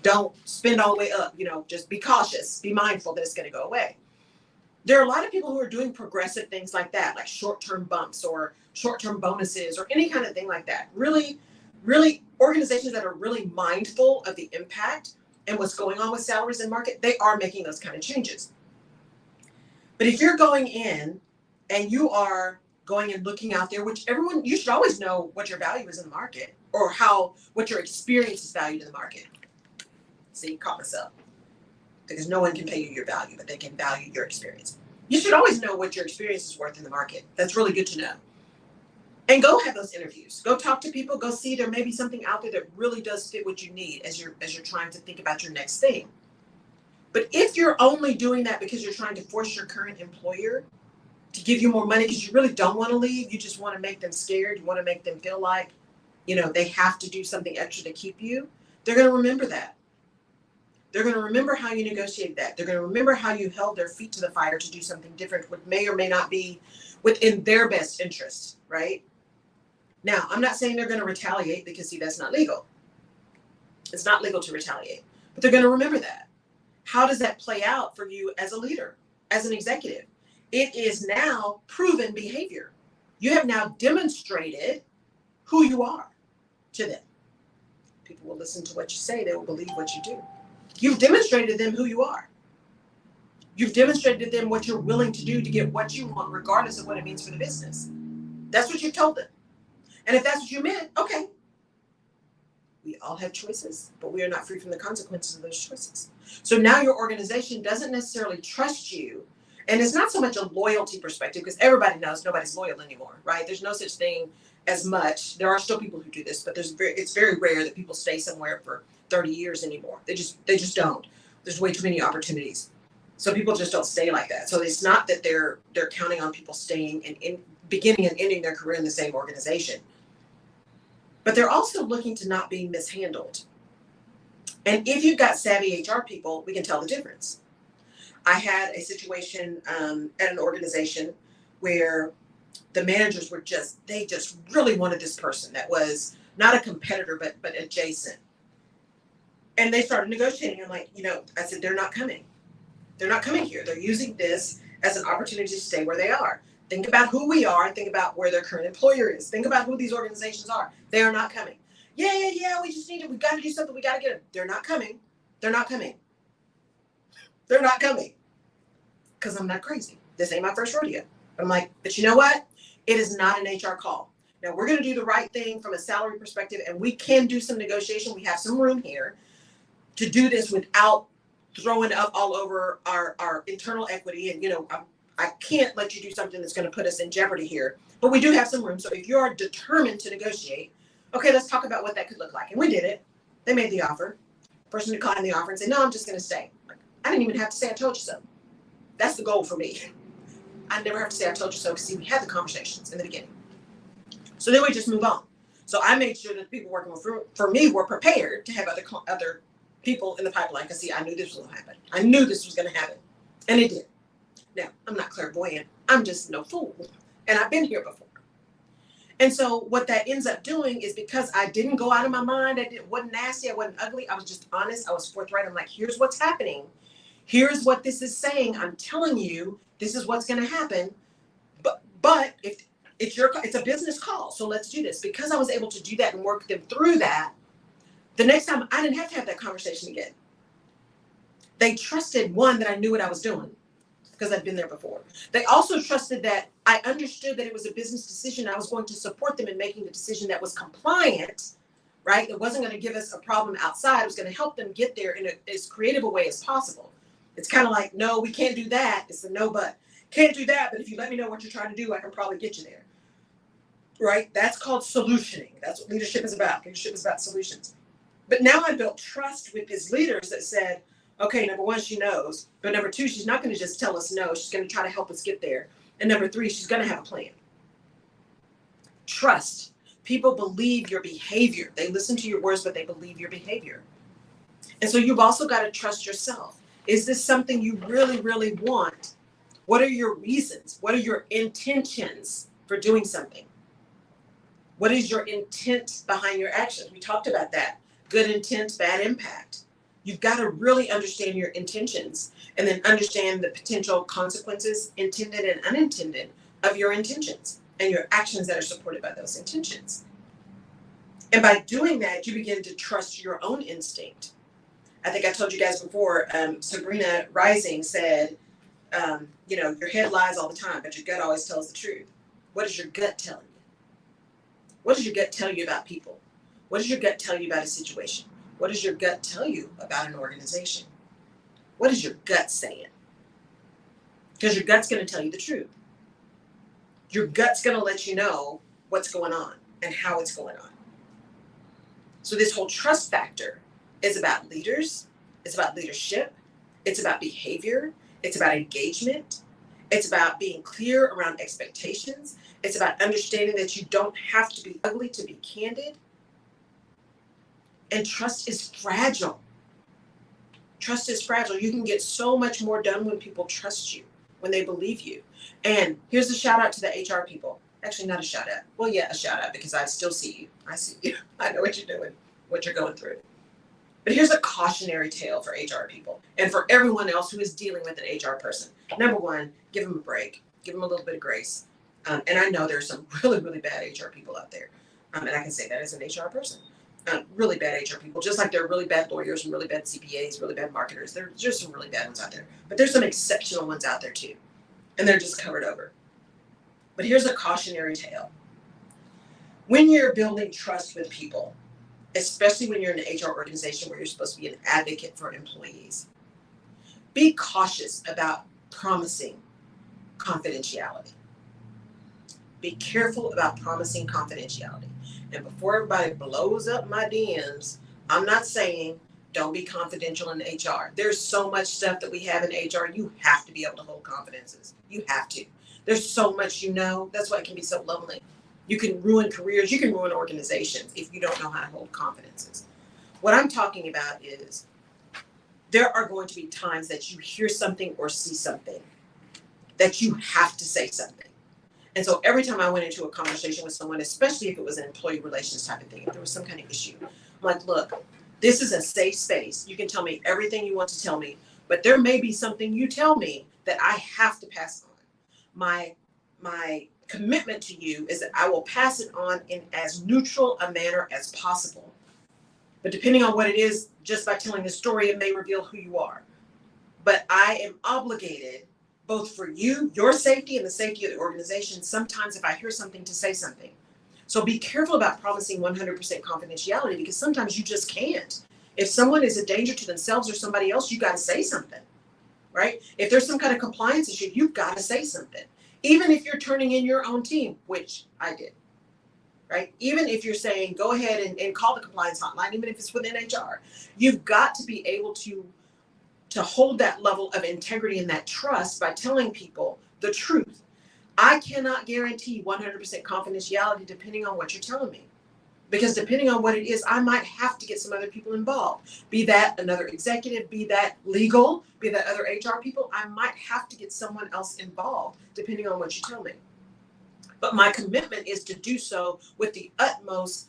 Speaker 2: don't spend all the way up, just be cautious, be mindful that it's going to go away. There are a lot of people who are doing progressive things like that, like short-term bumps or short-term bonuses or any kind of thing like that. Really, really organizations that are really mindful of the impact and what's going on with salaries and market, they are making those kind of changes. But if you're going in and you are going and looking out there, which you should always know what your value is in the market or what your experience is valued in the market. See, caught myself. Because no one can pay you your value, but they can value your experience. You should always know what your experience is worth in the market. That's really good to know. And go have those interviews. Go talk to people. Go see there may be something out there that really does fit what you need as you're trying to think about your next thing. But if you're only doing that because you're trying to force your current employer to give you more money because you really don't want to leave, you just want to make them scared, you want to make them feel like, they have to do something extra to keep you, they're going to remember that. They're going to remember how you negotiated that. They're going to remember how you held their feet to the fire to do something different, which may or may not be within their best interest, right? Now, I'm not saying they're going to retaliate because, see, that's not legal. It's not legal to retaliate, but they're going to remember that. How does that play out for you as a leader, as an executive? It is now proven behavior. You have now demonstrated who you are to them. People will listen to what you say. They will believe what you do. You've demonstrated to them who you are. You've demonstrated to them what you're willing to do to get what you want, regardless of what it means for the business. That's what you've told them. And if that's what you meant, okay. We all have choices, but we are not free from the consequences of those choices. So now your organization doesn't necessarily trust you. And it's not so much a loyalty perspective, because everybody knows nobody's loyal anymore, right? There's no such thing as much. There are still people who do this, but it's very rare that people stay somewhere for 30 years anymore. They just don't. There's way too many opportunities. So people just don't stay like that. So it's not that they're counting on people staying and beginning and ending their career in the same organization. But they're also looking to not be mishandled. And if you've got savvy HR people, we can tell the difference. I had a situation at an organization where the managers they just really wanted this person that was not a competitor, but adjacent. And they started negotiating. I'm like, I said, they're not coming. They're not coming here. They're using this as an opportunity to stay where they are. Think about who we are. Think about where their current employer is. Think about who these organizations are. They are not coming. Yeah. We got to do something. We got to get them. They're not coming. They're not coming. They're not coming. Because I'm not crazy. This ain't my first rodeo. I'm like, but you know what? It is not an HR call. Now we're going to do the right thing from a salary perspective, and we can do some negotiation. We have some room here to do this without throwing up all over our internal equity. And, I can't let you do something that's going to put us in jeopardy here, but we do have some room. So if you are determined to negotiate, okay, let's talk about what that could look like. And we did it. They made the offer. Person declined the offer and said, no, I'm just going to stay. I didn't even have to say, I told you so. That's the goal for me. I never have to say, I told you so, because see, we had the conversations in the beginning. So then we just move on. So I made sure that the people working for me were prepared to have other people in the pipeline, because see, I knew this was going to happen. I knew this was going to happen. And it did. Now, I'm not clairvoyant. I'm just no fool. And I've been here before. And so what that ends up doing is, because I didn't go out of my mind, wasn't nasty, I wasn't ugly, I was just honest, I was forthright. I'm like, here's what's happening. Here's what this is saying. I'm telling you, this is what's going to happen. But if it's a business call, so let's do this. Because I was able to do that and work them through that, the next time I didn't have to have that conversation again. They trusted, one, that I knew what I was doing, because I'd been there before. They also trusted that I understood that it was a business decision. I was going to support them in making the decision that was compliant right? It wasn't going to give us a problem outside. It was going to help them get there in as creative a way as possible. It's kind of like, no, we can't do that. It's a no, but can't do that. But if you let me know what you're trying to do, I can probably get you there, right? That's called solutioning. That's what leadership is about. Leadership is about solutions. But now I built trust with these leaders that said, okay, number one, she knows. But number two, she's not going to just tell us no. She's going to try to help us get there. And number three, she's going to have a plan. Trust. People believe your behavior. They listen to your words, but they believe your behavior. And so you've also got to trust yourself. Is this something you really, really want? What are your reasons? What are your intentions for doing something? What is your intent behind your actions? We talked about that. Good intent, bad impact. You've got to really understand your intentions and then understand the potential consequences, intended and unintended, of your intentions and your actions that are supported by those intentions. And by doing that, you begin to trust your own instinct. I think I told you guys before, Sabrina Rising said, your head lies all the time, but your gut always tells the truth. What is your gut telling you? What does your gut tell you about people? What does your gut tell you about a situation? What does your gut tell you about an organization? What is your gut saying? Because your gut's going to tell you the truth. Your gut's going to let you know what's going on and how it's going on. So this whole trust factor is about leaders. It's about leadership. It's about behavior. It's about engagement. It's about being clear around expectations. It's about understanding that you don't have to be ugly to be candid. And trust is fragile. Trust is fragile. You can get so much more done when people trust you, when they believe you. And here's a shout out to the HR people. Actually, not a shout out. Well, yeah, a shout out because I still see you. I see you. I know what you're doing, what you're going through. But here's a cautionary tale for HR people and for everyone else who is dealing with an HR person. Number one, give them a break. Give them a little bit of grace. And I know there's some really, really bad HR people out there. And I can say that as an HR person. Really bad HR people, just like there are really bad lawyers and really bad CPAs, really bad marketers. There's just some really bad ones out there. But there's some exceptional ones out there too. And they're just covered over. But here's a cautionary tale. When you're building trust with people, especially when you're in an HR organization where you're supposed to be an advocate for employees, be cautious about promising confidentiality. Be careful about promising confidentiality. And before everybody blows up my DMs, I'm not saying don't be confidential in HR. There's so much stuff that we have in HR, you have to be able to hold confidences. You have to. There's so much you know. That's why it can be so lonely. You can ruin careers. You can ruin organizations if you don't know how to hold confidences. What I'm talking about is there are going to be times that you hear something or see something that you have to say something. And so every time I went into a conversation with someone, especially if it was an employee relations type of thing, if there was some kind of issue, I'm like, look, this is a safe space. You can tell me everything you want to tell me, but there may be something you tell me that I have to pass on. My commitment to you is that I will pass it on in as neutral a manner as possible. But depending on what it is, just by telling the story, it may reveal who you are. But I am obligated both for you, your safety, and the safety of the organization, sometimes if I hear something, to say something. So be careful about promising 100% confidentiality because sometimes you just can't. If someone is a danger to themselves or somebody else, you got to say something, right? If there's some kind of compliance issue, you've got to say something. Even if you're turning in your own team, which I did, right? Even if you're saying, go ahead and call the compliance hotline, even if it's within HR, you've got to be able to hold that level of integrity and that trust by telling people the truth. I cannot guarantee 100% confidentiality depending on what you're telling me. Because depending on what it is, I might have to get some other people involved. Be that another executive, be that legal, be that other HR people. I might have to get someone else involved depending on what you tell me. But my commitment is to do so with the utmost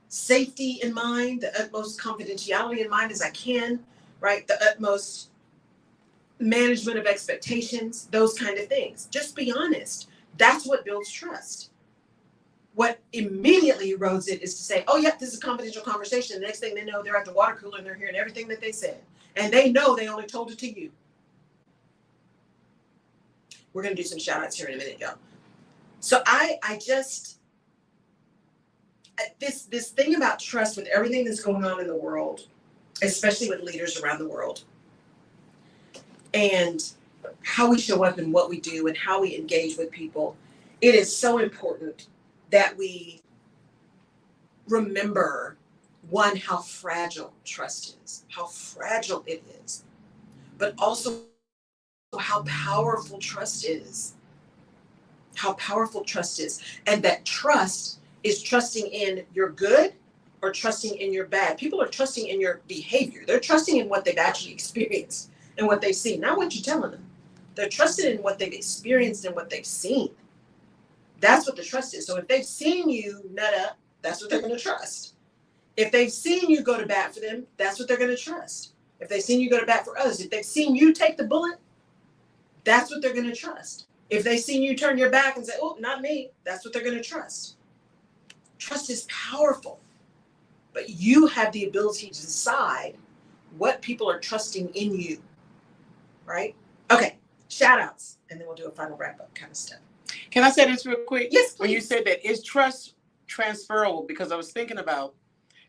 Speaker 2: safety in mind, the utmost confidentiality in mind as I can, right? The utmost management of expectations, those kind of things. Just be honest. That's what builds trust. What immediately erodes it is to say, oh, yeah, this is a confidential conversation. The next thing they know, they're at the water cooler and they're hearing everything that they said. And they know they only told it to you. We're going to do some shout outs here in a minute, y'all. So I this thing about trust with everything that's going on in the world, especially with leaders around the world, and how we show up and what we do and how we engage with people, it is so important that we remember, one, how fragile trust is, how fragile it is, but also how powerful trust is. How powerful trust is. And that trust is trusting in your good or trusting in your bad. People are trusting in your behavior. They're trusting in what they've actually experienced and what they've seen, not what you're telling them. They're trusted in what they've experienced and what they've seen. That's what the trust is. So if they've seen you nut up, that's what they're going to trust. If they've seen you go to bat for them, that's what they're going to trust. If they've seen you go to bat for others, if they've seen you take the bullet, that's what they're going to trust. If they've seen you turn your back and say, oh, not me, that's what they're going to trust. Trust is powerful, but you have the ability to decide what people are trusting in you, right? Okay, shout outs, and then we'll do a final wrap up kind of stuff.
Speaker 3: Can I say this real quick?
Speaker 2: Yes, please.
Speaker 3: When you said that, is trust transferable? Because I was thinking about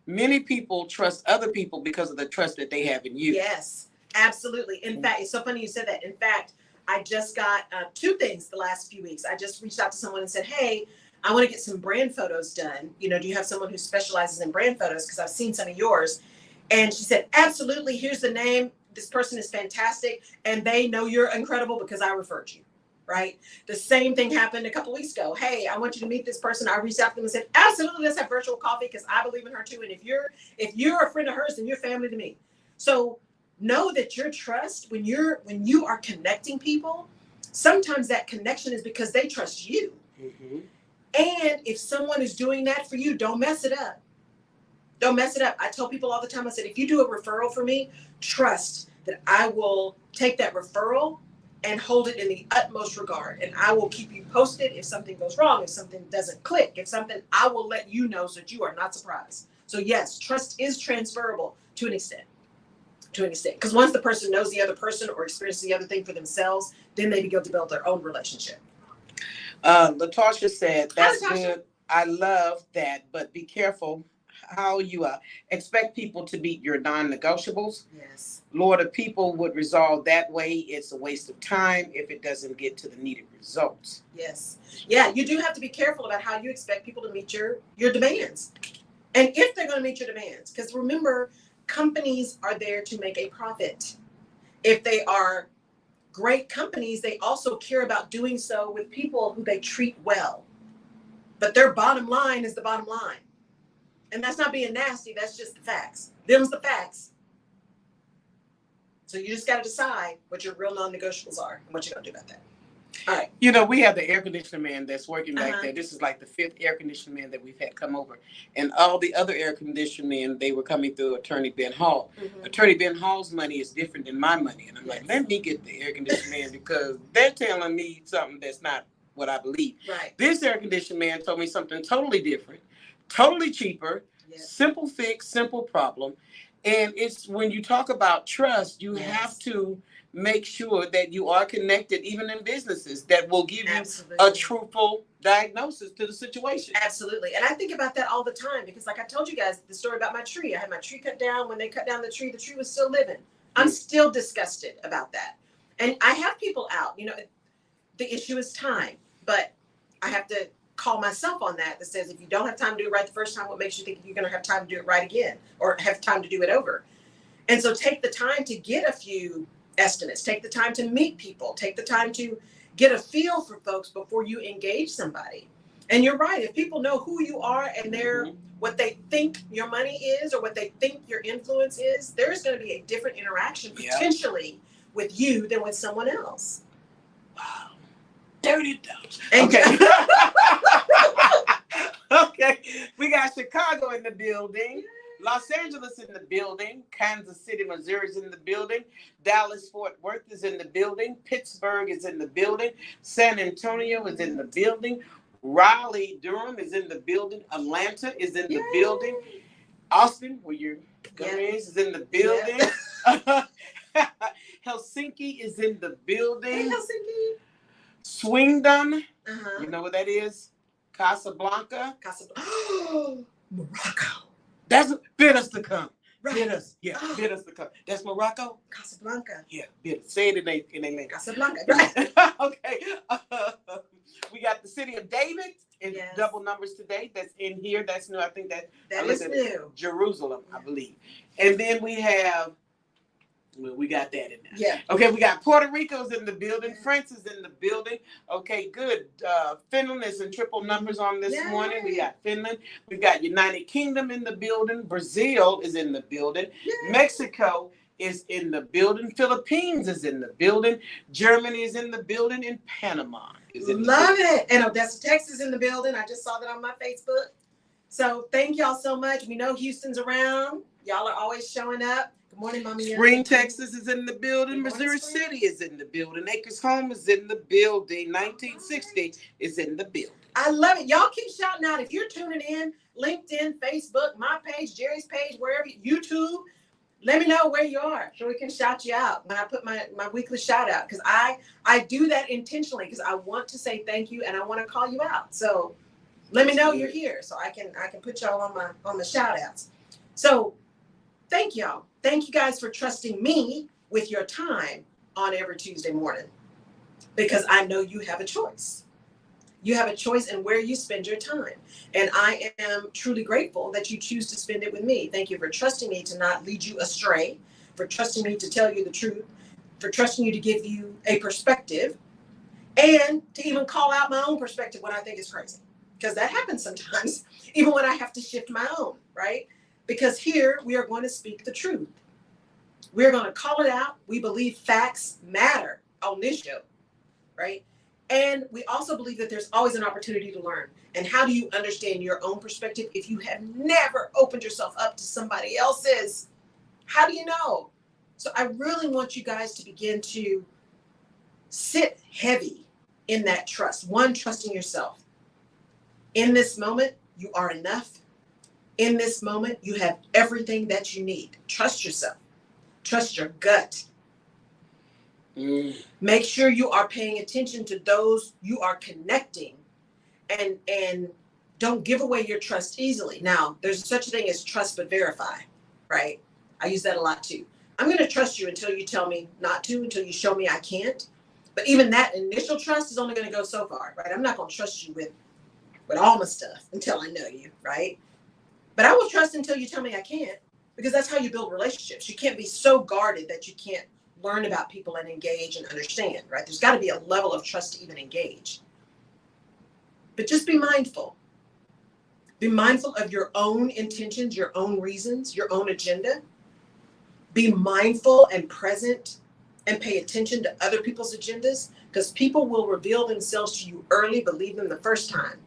Speaker 3: many people trust other people because of the trust that they have in you.
Speaker 2: Yes, absolutely. In fact, it's so funny you said that. In fact, I just got two things the last few weeks. I just reached out to someone and said, hey, I want to get some brand photos done. You know, do you have someone who specializes in brand photos? Because I've seen some of yours. And she said, absolutely. Here's the name. This person is fantastic. And they know you're incredible because I referred you. Right? The same thing happened a couple weeks ago. Hey, I want you to meet this person. I reached out to them and said, absolutely, let's have virtual coffee because I believe in her too. And if you're a friend of hers, then you're family to me. So know that your trust, when you are connecting people, sometimes that connection is because they trust you. Mm-hmm. And if someone is doing that for you, don't mess it up. Don't mess it up. I tell people all the time, I said, if you do a referral for me, trust that I will take that referral and hold it in the utmost regard. And I will keep you posted if something goes wrong, if something doesn't click, if something, I will let you know so that you are not surprised. So yes, trust is transferable to an extent. Because once the person knows the other person or experiences the other thing for themselves, then they begin to build their own relationship.
Speaker 3: Latasha said, that's
Speaker 2: Hi, Latasha.
Speaker 3: good. I love that, but be careful how you expect people to meet your non-negotiables.
Speaker 2: Yes.
Speaker 3: Lord, if people would resolve that way, it's a waste of time if it doesn't get to the needed results.
Speaker 2: Yes. Yeah, you do have to be careful about how you expect people to meet your demands. And if they're going to meet your demands, because remember, companies are there to make a profit. If they are great companies, they also care about doing so with people who they treat well. But their bottom line is the bottom line. And that's not being nasty, that's just the facts. Them's the facts. So you just got to decide what your real non-negotiables are and what you're going to do about that. All right.
Speaker 3: You know, we have the air conditioner man that's working back there. This is like the 5th air conditioner man that we've had come over. And all the other air conditioner men, they were coming through Attorney Ben Hall. Mm-hmm. Attorney Ben Hall's money is different than my money. And I'm like, let me get the air conditioner man because they're telling me something that's not what I believe.
Speaker 2: Right.
Speaker 3: This air conditioner man told me something totally different, totally cheaper, simple fix, simple problem. And it's when you talk about trust, you have to make sure that you are connected, even in businesses, that will give you a truthful diagnosis to the situation.
Speaker 2: Absolutely. And I think about that all the time because like I told you guys the story about my tree. I had my tree cut down. When they cut down the tree was still living. I'm still disgusted about that. And I have people out, you know, the issue is time, but I have to call myself on that says, if you don't have time to do it right the first time, what makes you think you're going to have time to do it right again or have time to do it over? And so take the time to get a few estimates, take the time to meet people, take the time to get a feel for folks before you engage somebody. And you're right. If people know who you are and they're what they think your money is or what they think your influence is, there's going to be a different interaction potentially with you than with someone else.
Speaker 3: Wow. $30. Okay. Okay. We got Chicago in the building. Los Angeles in the building. Kansas City, Missouri is in the building. Dallas, Fort Worth is in the building. Pittsburgh is in the building. San Antonio is in the building. Raleigh, Durham is in the building. Atlanta is in the building. Austin, where your government is in the building. Helsinki is in the building.
Speaker 2: Hey, Helsinki.
Speaker 3: Swindon, you know what that is? Casablanca.
Speaker 2: Morocco.
Speaker 3: That's bid us to come.
Speaker 2: Right.
Speaker 3: Bid us. Yeah,
Speaker 2: Oh.
Speaker 3: bid us to come. That's Morocco?
Speaker 2: Casablanca.
Speaker 3: Yeah, bid us. Say it in their language.
Speaker 2: Casablanca. Right.
Speaker 3: Okay. We got the city of David in
Speaker 2: Yes.
Speaker 3: double numbers today. That's in here. That's new. I think that
Speaker 2: That is new.
Speaker 3: Jerusalem, I believe. And then we have, well, we got that in there.
Speaker 2: Yeah.
Speaker 3: Okay, we got Puerto Rico's in the building. France is in the building. Okay, good. Finland is in triple numbers on this
Speaker 2: Yay.
Speaker 3: morning. We got Finland. We got United Kingdom in the building. Brazil is in the building.
Speaker 2: Yay.
Speaker 3: Mexico is in the building. Philippines is in the building. Germany is in the building. And Panama is in the
Speaker 2: Love
Speaker 3: building.
Speaker 2: it. And Odessa, Texas in the building. I just saw that on my Facebook. So thank y'all so much. We know Houston's around. Y'all are always showing up. Good morning, Mommy.
Speaker 3: Spring, Texas is in the building.
Speaker 2: Good morning,
Speaker 3: Missouri
Speaker 2: Spring.
Speaker 3: City is in the building. Acres Home is in the building. 1960 is in the building.
Speaker 2: I love it. Y'all keep shouting out. If you're tuning in, LinkedIn, Facebook, my page, Jerry's page, wherever, YouTube, let me know where you are so we can shout you out when I put my weekly shout out. Because I do that intentionally because I want to say thank you and I want to call you out. So let me know you're here so I can put y'all on the shout outs. So thank y'all. Thank you guys for trusting me with your time on every Tuesday morning because I know you have a choice. You have a choice in where you spend your time. And I am truly grateful that you choose to spend it with me. Thank you for trusting me to not lead you astray, for trusting me to tell you the truth, for trusting you to give you a perspective, and to even call out my own perspective when I think it's crazy. Because that happens sometimes, even when I have to shift my own, right? Because here we are going to speak the truth. We're going to call it out. We believe facts matter on this show, right? And we also believe that there's always an opportunity to learn. And how do you understand your own perspective if you have never opened yourself up to somebody else's? How do you know? So I really want you guys to begin to sit heavy in that trust. One, trusting yourself. In this moment, you are enough. In this moment, you have everything that you need. Trust yourself. Trust your gut. Make sure you are paying attention to those you are connecting and don't give away your trust easily. Now, there's such a thing as trust but verify, right? I use that a lot too. I'm going to trust you until you tell me not to, until you show me I can't. But even that initial trust is only going to go so far, right? I'm not going to trust you with all my stuff until I know you, right? But I will trust until you tell me I can't, because that's how you build relationships. You can't be so guarded that you can't learn about people and engage and understand, right? There's got to be a level of trust to even engage. But just be mindful. Be mindful of your own intentions, your own reasons, your own agenda. Be mindful and present and pay attention to other people's agendas, because people will reveal themselves to you early. Believe them the first time,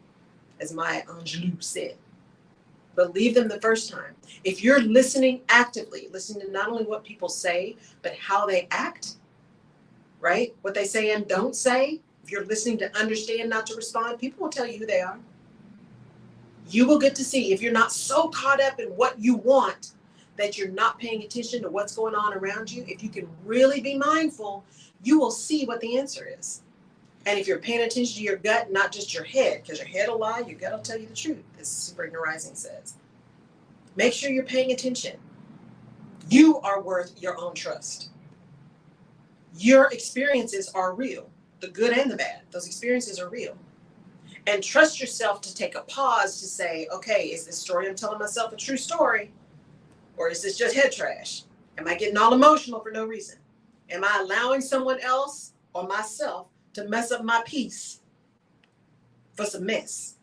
Speaker 2: as Maya Angelou said. Believe them the first time. If you're listening actively, listening to not only what people say, but how they act, right? What they say and don't say. If you're listening to understand, not to respond, people will tell you who they are. You will get to see, if you're not so caught up in what you want that you're not paying attention to what's going on around you, if you can really be mindful, you will see what the answer is. And if you're paying attention to your gut, not just your head, because your head will lie, your gut will tell you the truth, as Spring Rising says. Make sure you're paying attention. You are worth your own trust. Your experiences are real, the good and the bad. Those experiences are real. And trust yourself to take a pause to say, okay, is this story I'm telling myself a true story? Or is this just head trash? Am I getting all emotional for no reason? Am I allowing someone else or myself to mess up my peace for some mess?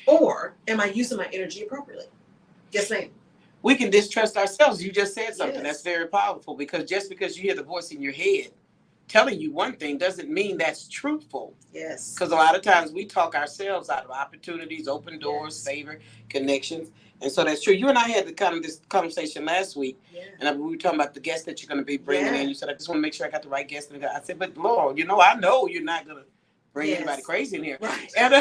Speaker 2: Or am I using my energy appropriately? Yes, ma'am.
Speaker 3: We can distrust ourselves. You just said something
Speaker 2: Yes.
Speaker 3: that's very powerful, because just because you hear the voice in your head telling you one thing doesn't mean that's truthful.
Speaker 2: Yes.
Speaker 3: Because a lot of times we talk ourselves out of opportunities, open doors,
Speaker 2: Yes.
Speaker 3: favor, connections. And so that's true. You and I had this conversation last week,
Speaker 2: Yeah.
Speaker 3: and we were talking about the guest that you're going to be bringing
Speaker 2: Yeah.
Speaker 3: in. You said, I just want to make sure I got the right guest. And I said, but Lord, I know you're not going to bring
Speaker 2: Yes.
Speaker 3: anybody crazy in here.
Speaker 2: Right.
Speaker 3: And,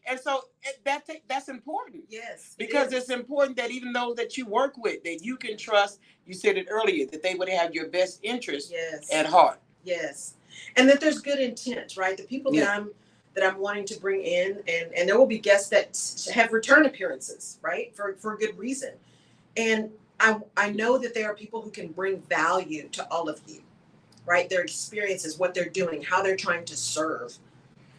Speaker 3: and so that's important.
Speaker 2: Yes.
Speaker 3: Because it's important that even those that you work with, that you can trust, you said it earlier, that they would have your best interest
Speaker 2: Yes.
Speaker 3: at heart.
Speaker 2: Yes. And that there's good intent, right? The people that I'm that I'm wanting to bring in, and there will be guests that have return appearances, right? For good reason. And I know that there are people who can bring value to all of you, right? Their experiences, what they're doing, how they're trying to serve.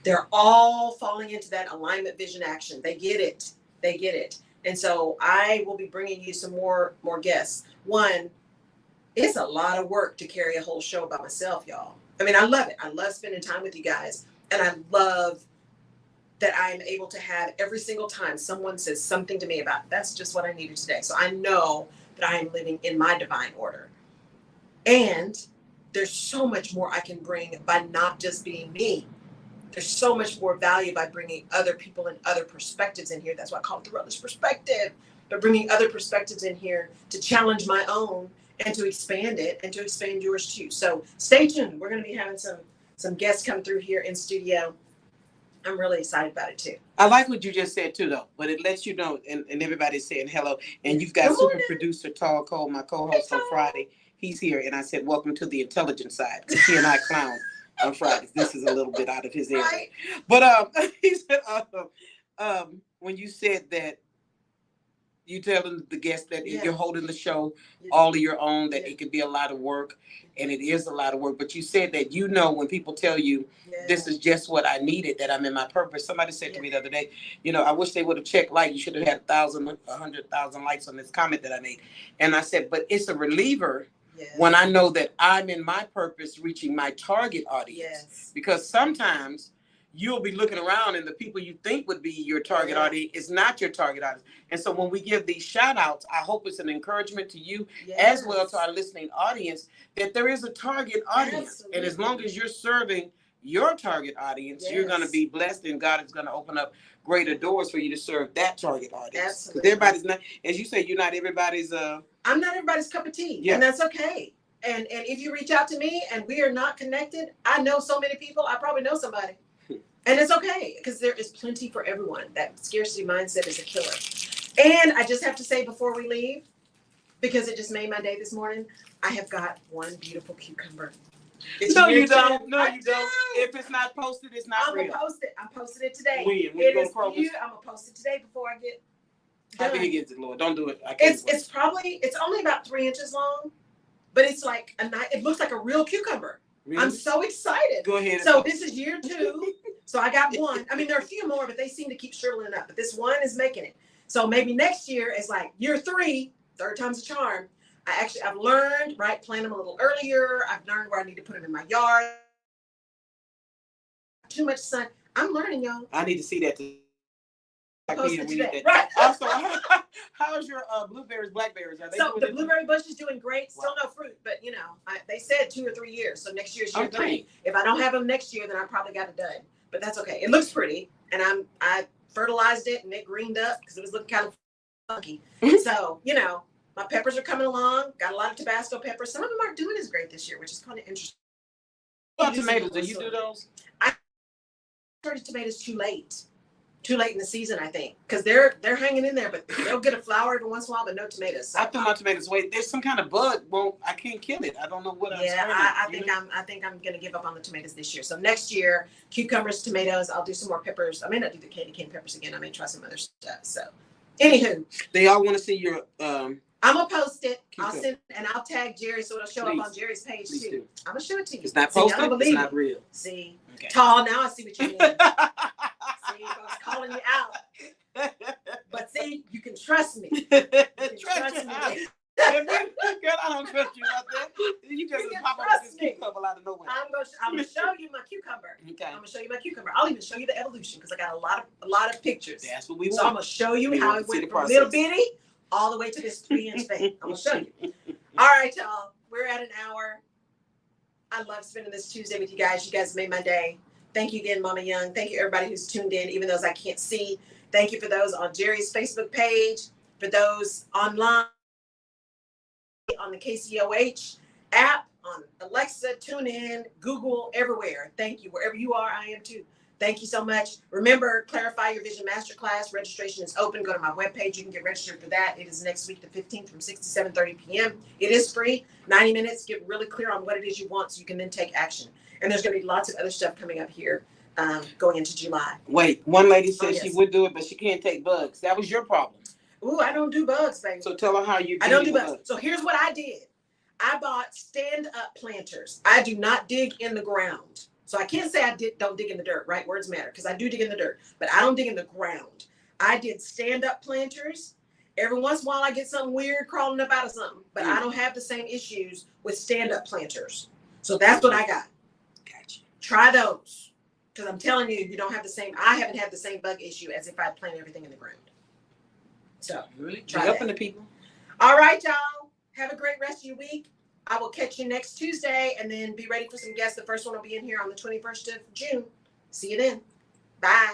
Speaker 2: They're all falling into that alignment, vision, action. They get it. They get it. And so I will be bringing you some more guests. One, it's a lot of work to carry a whole show by myself, y'all. I mean, I love it. I love spending time with you guys. And I love that I'm able to have every single time someone says something to me about, that's just what I needed today. So I know that I am living in my divine order. And there's so much more I can bring by not just being me. There's so much more value by bringing other people and other perspectives in here. That's why I call it the Rutledge perspective. But bringing other perspectives in here to challenge my own and to expand it and to expand yours too. So stay tuned. We're going to be having some guests come through here in studio. I'm really excited about it too.
Speaker 3: I like what you just said too, though. But it lets you know, and everybody's saying hello. And you've got super producer Tall Cole, my co-host on Friday. He's here, and I said, "Welcome to the intelligent side." Because he and I clown on Fridays. This is a little bit out of his area.
Speaker 2: Right.
Speaker 3: But he said, when you said that you telling the guests that you're holding the show all of your own, that it could be a lot of work, and it is a lot of work. But you said that when people tell you this is just what I needed, that I'm in my purpose. Somebody said to me the other day, I wish they would have checked like, you should have had 100,000 likes on this comment that I made. And I said, but it's a reliever when I know that I'm in my purpose, reaching my target audience. Because sometimes you'll be looking around and the people you think would be your target audience is not your target audience. And so when we give these shout outs, I hope it's an encouragement to you as well to our listening audience that there is a target audience. Absolutely. And as long as you're serving your target audience, you're going to be blessed, and God is going to open up greater doors for you to serve that target audience. Because everybody's not, as you say, you're not everybody's
Speaker 2: I'm not everybody's cup of tea, and that's okay. And if you reach out to me and we are not connected, I know so many people, I probably know somebody. And it's okay, because there is plenty for everyone. That scarcity mindset is a killer. And I just have to say before we leave, because it just made my day this morning, I have got one beautiful cucumber.
Speaker 3: No, you don't. No, you don't. If it's not posted, it's not real.
Speaker 2: I'm gonna post it. I'm posting it today.
Speaker 3: When you go to Kroger's?
Speaker 2: I'm gonna post it today before I get
Speaker 3: done. How big it gets, Lord? Don't do it. I can't.
Speaker 2: It's only about 3 inches long, but it's like it looks like a real cucumber. Really? I'm so excited.
Speaker 3: Go ahead.
Speaker 2: So this is year 2. So I got one. I mean, there are a few more, but they seem to keep shriveling up. But this one is making it. So maybe next year is like year 3, third time's a charm. I've learned, right, plant them a little earlier. I've learned where I need to put them in my yard. Too much sun. I'm learning, y'all.
Speaker 3: I need to see that.
Speaker 2: Right.
Speaker 3: Also, how's your blueberries, blackberries? Are they
Speaker 2: so the blueberry bush is doing great. Still no fruit, but they said 2 or 3 years. So next year's year 3. If I don't have them next year, then I probably got it done. But that's okay. It looks pretty, and I fertilized it and it greened up because it was looking kind of funky. So my peppers are coming along. Got a lot of Tabasco peppers. Some of them aren't doing as great this year, which is kind of interesting.
Speaker 3: What about tomatoes? Do you do those?
Speaker 2: I started tomatoes too late in the season, I think, because they're hanging in there, but they'll get a flower every once in a while, but no tomatoes. So.
Speaker 3: I threw my tomatoes away. There's some kind of bug. Well, I can't kill it. I don't know what.
Speaker 2: I think I'm gonna give up on the tomatoes this year. So next year, cucumbers, tomatoes. I'll do some more peppers. I may not do the candy cane peppers again. I may try some other stuff. So, anywho,
Speaker 3: they all want to see your.
Speaker 2: I'm gonna post it. I'll tag Jerry so it'll show up on Jerry's page too. I'm gonna show it to you.
Speaker 3: It's not posted. It's not real.
Speaker 2: See, okay. Tall. Now I see what you mean. See, I was calling you out. But see, you can trust me. You can trust me.
Speaker 3: Girl, I don't trust you about that. You just pop up with this cucumber out of nowhere.
Speaker 2: I'm gonna show you my cucumber. Okay. I'm gonna show you my cucumber. I'll even show you the evolution because I got a lot of pictures.
Speaker 3: That's what we want.
Speaker 2: So I'm gonna show you how it went from little bitty all the way to this 3-inch thing. I'm gonna show you. All right, y'all. We're at an hour. I love spending this Tuesday with you guys. You guys made my day. Thank you again, Mama Young. Thank you, everybody who's tuned in, even those I can't see. Thank you for those on Jerry's Facebook page, for those online, on the KCOH app, on Alexa, TuneIn, Google, everywhere. Thank you. Wherever you are, I am too. Thank you so much. Remember, Clarify Your Vision Masterclass. Registration is open. Go to my webpage. You can get registered for that. It is next week, the 15th, from 6 to 7:30 p.m. It is free. 90 minutes. Get really clear on what it is you want so you can then take action. And there's going to be lots of other stuff coming up here going into July.
Speaker 3: Wait, one lady said
Speaker 2: yes.
Speaker 3: she would do it, but she can't take bugs. That was your problem.
Speaker 2: Ooh, I don't do bugs, baby.
Speaker 3: So tell her how you.
Speaker 2: I don't do bugs. So here's what I did. I bought stand-up planters. I do not dig in the ground. So I can't say don't dig in the dirt, right? Words matter, because I do dig in the dirt, but I don't dig in the ground. I did stand-up planters. Every once in a while I get something weird crawling up out of something, but I don't have the same issues with stand-up planters. So that's what I got.
Speaker 3: Gotcha.
Speaker 2: Try those. Because I'm telling you, you don't have the same, I haven't had the same bug issue as if I planted everything in the ground. So
Speaker 3: Try up in the people.
Speaker 2: All right, y'all. Have a great rest of your week. I will catch you next Tuesday, and then be ready for some guests. The first one will be in here on the 21st of June. See you then. Bye.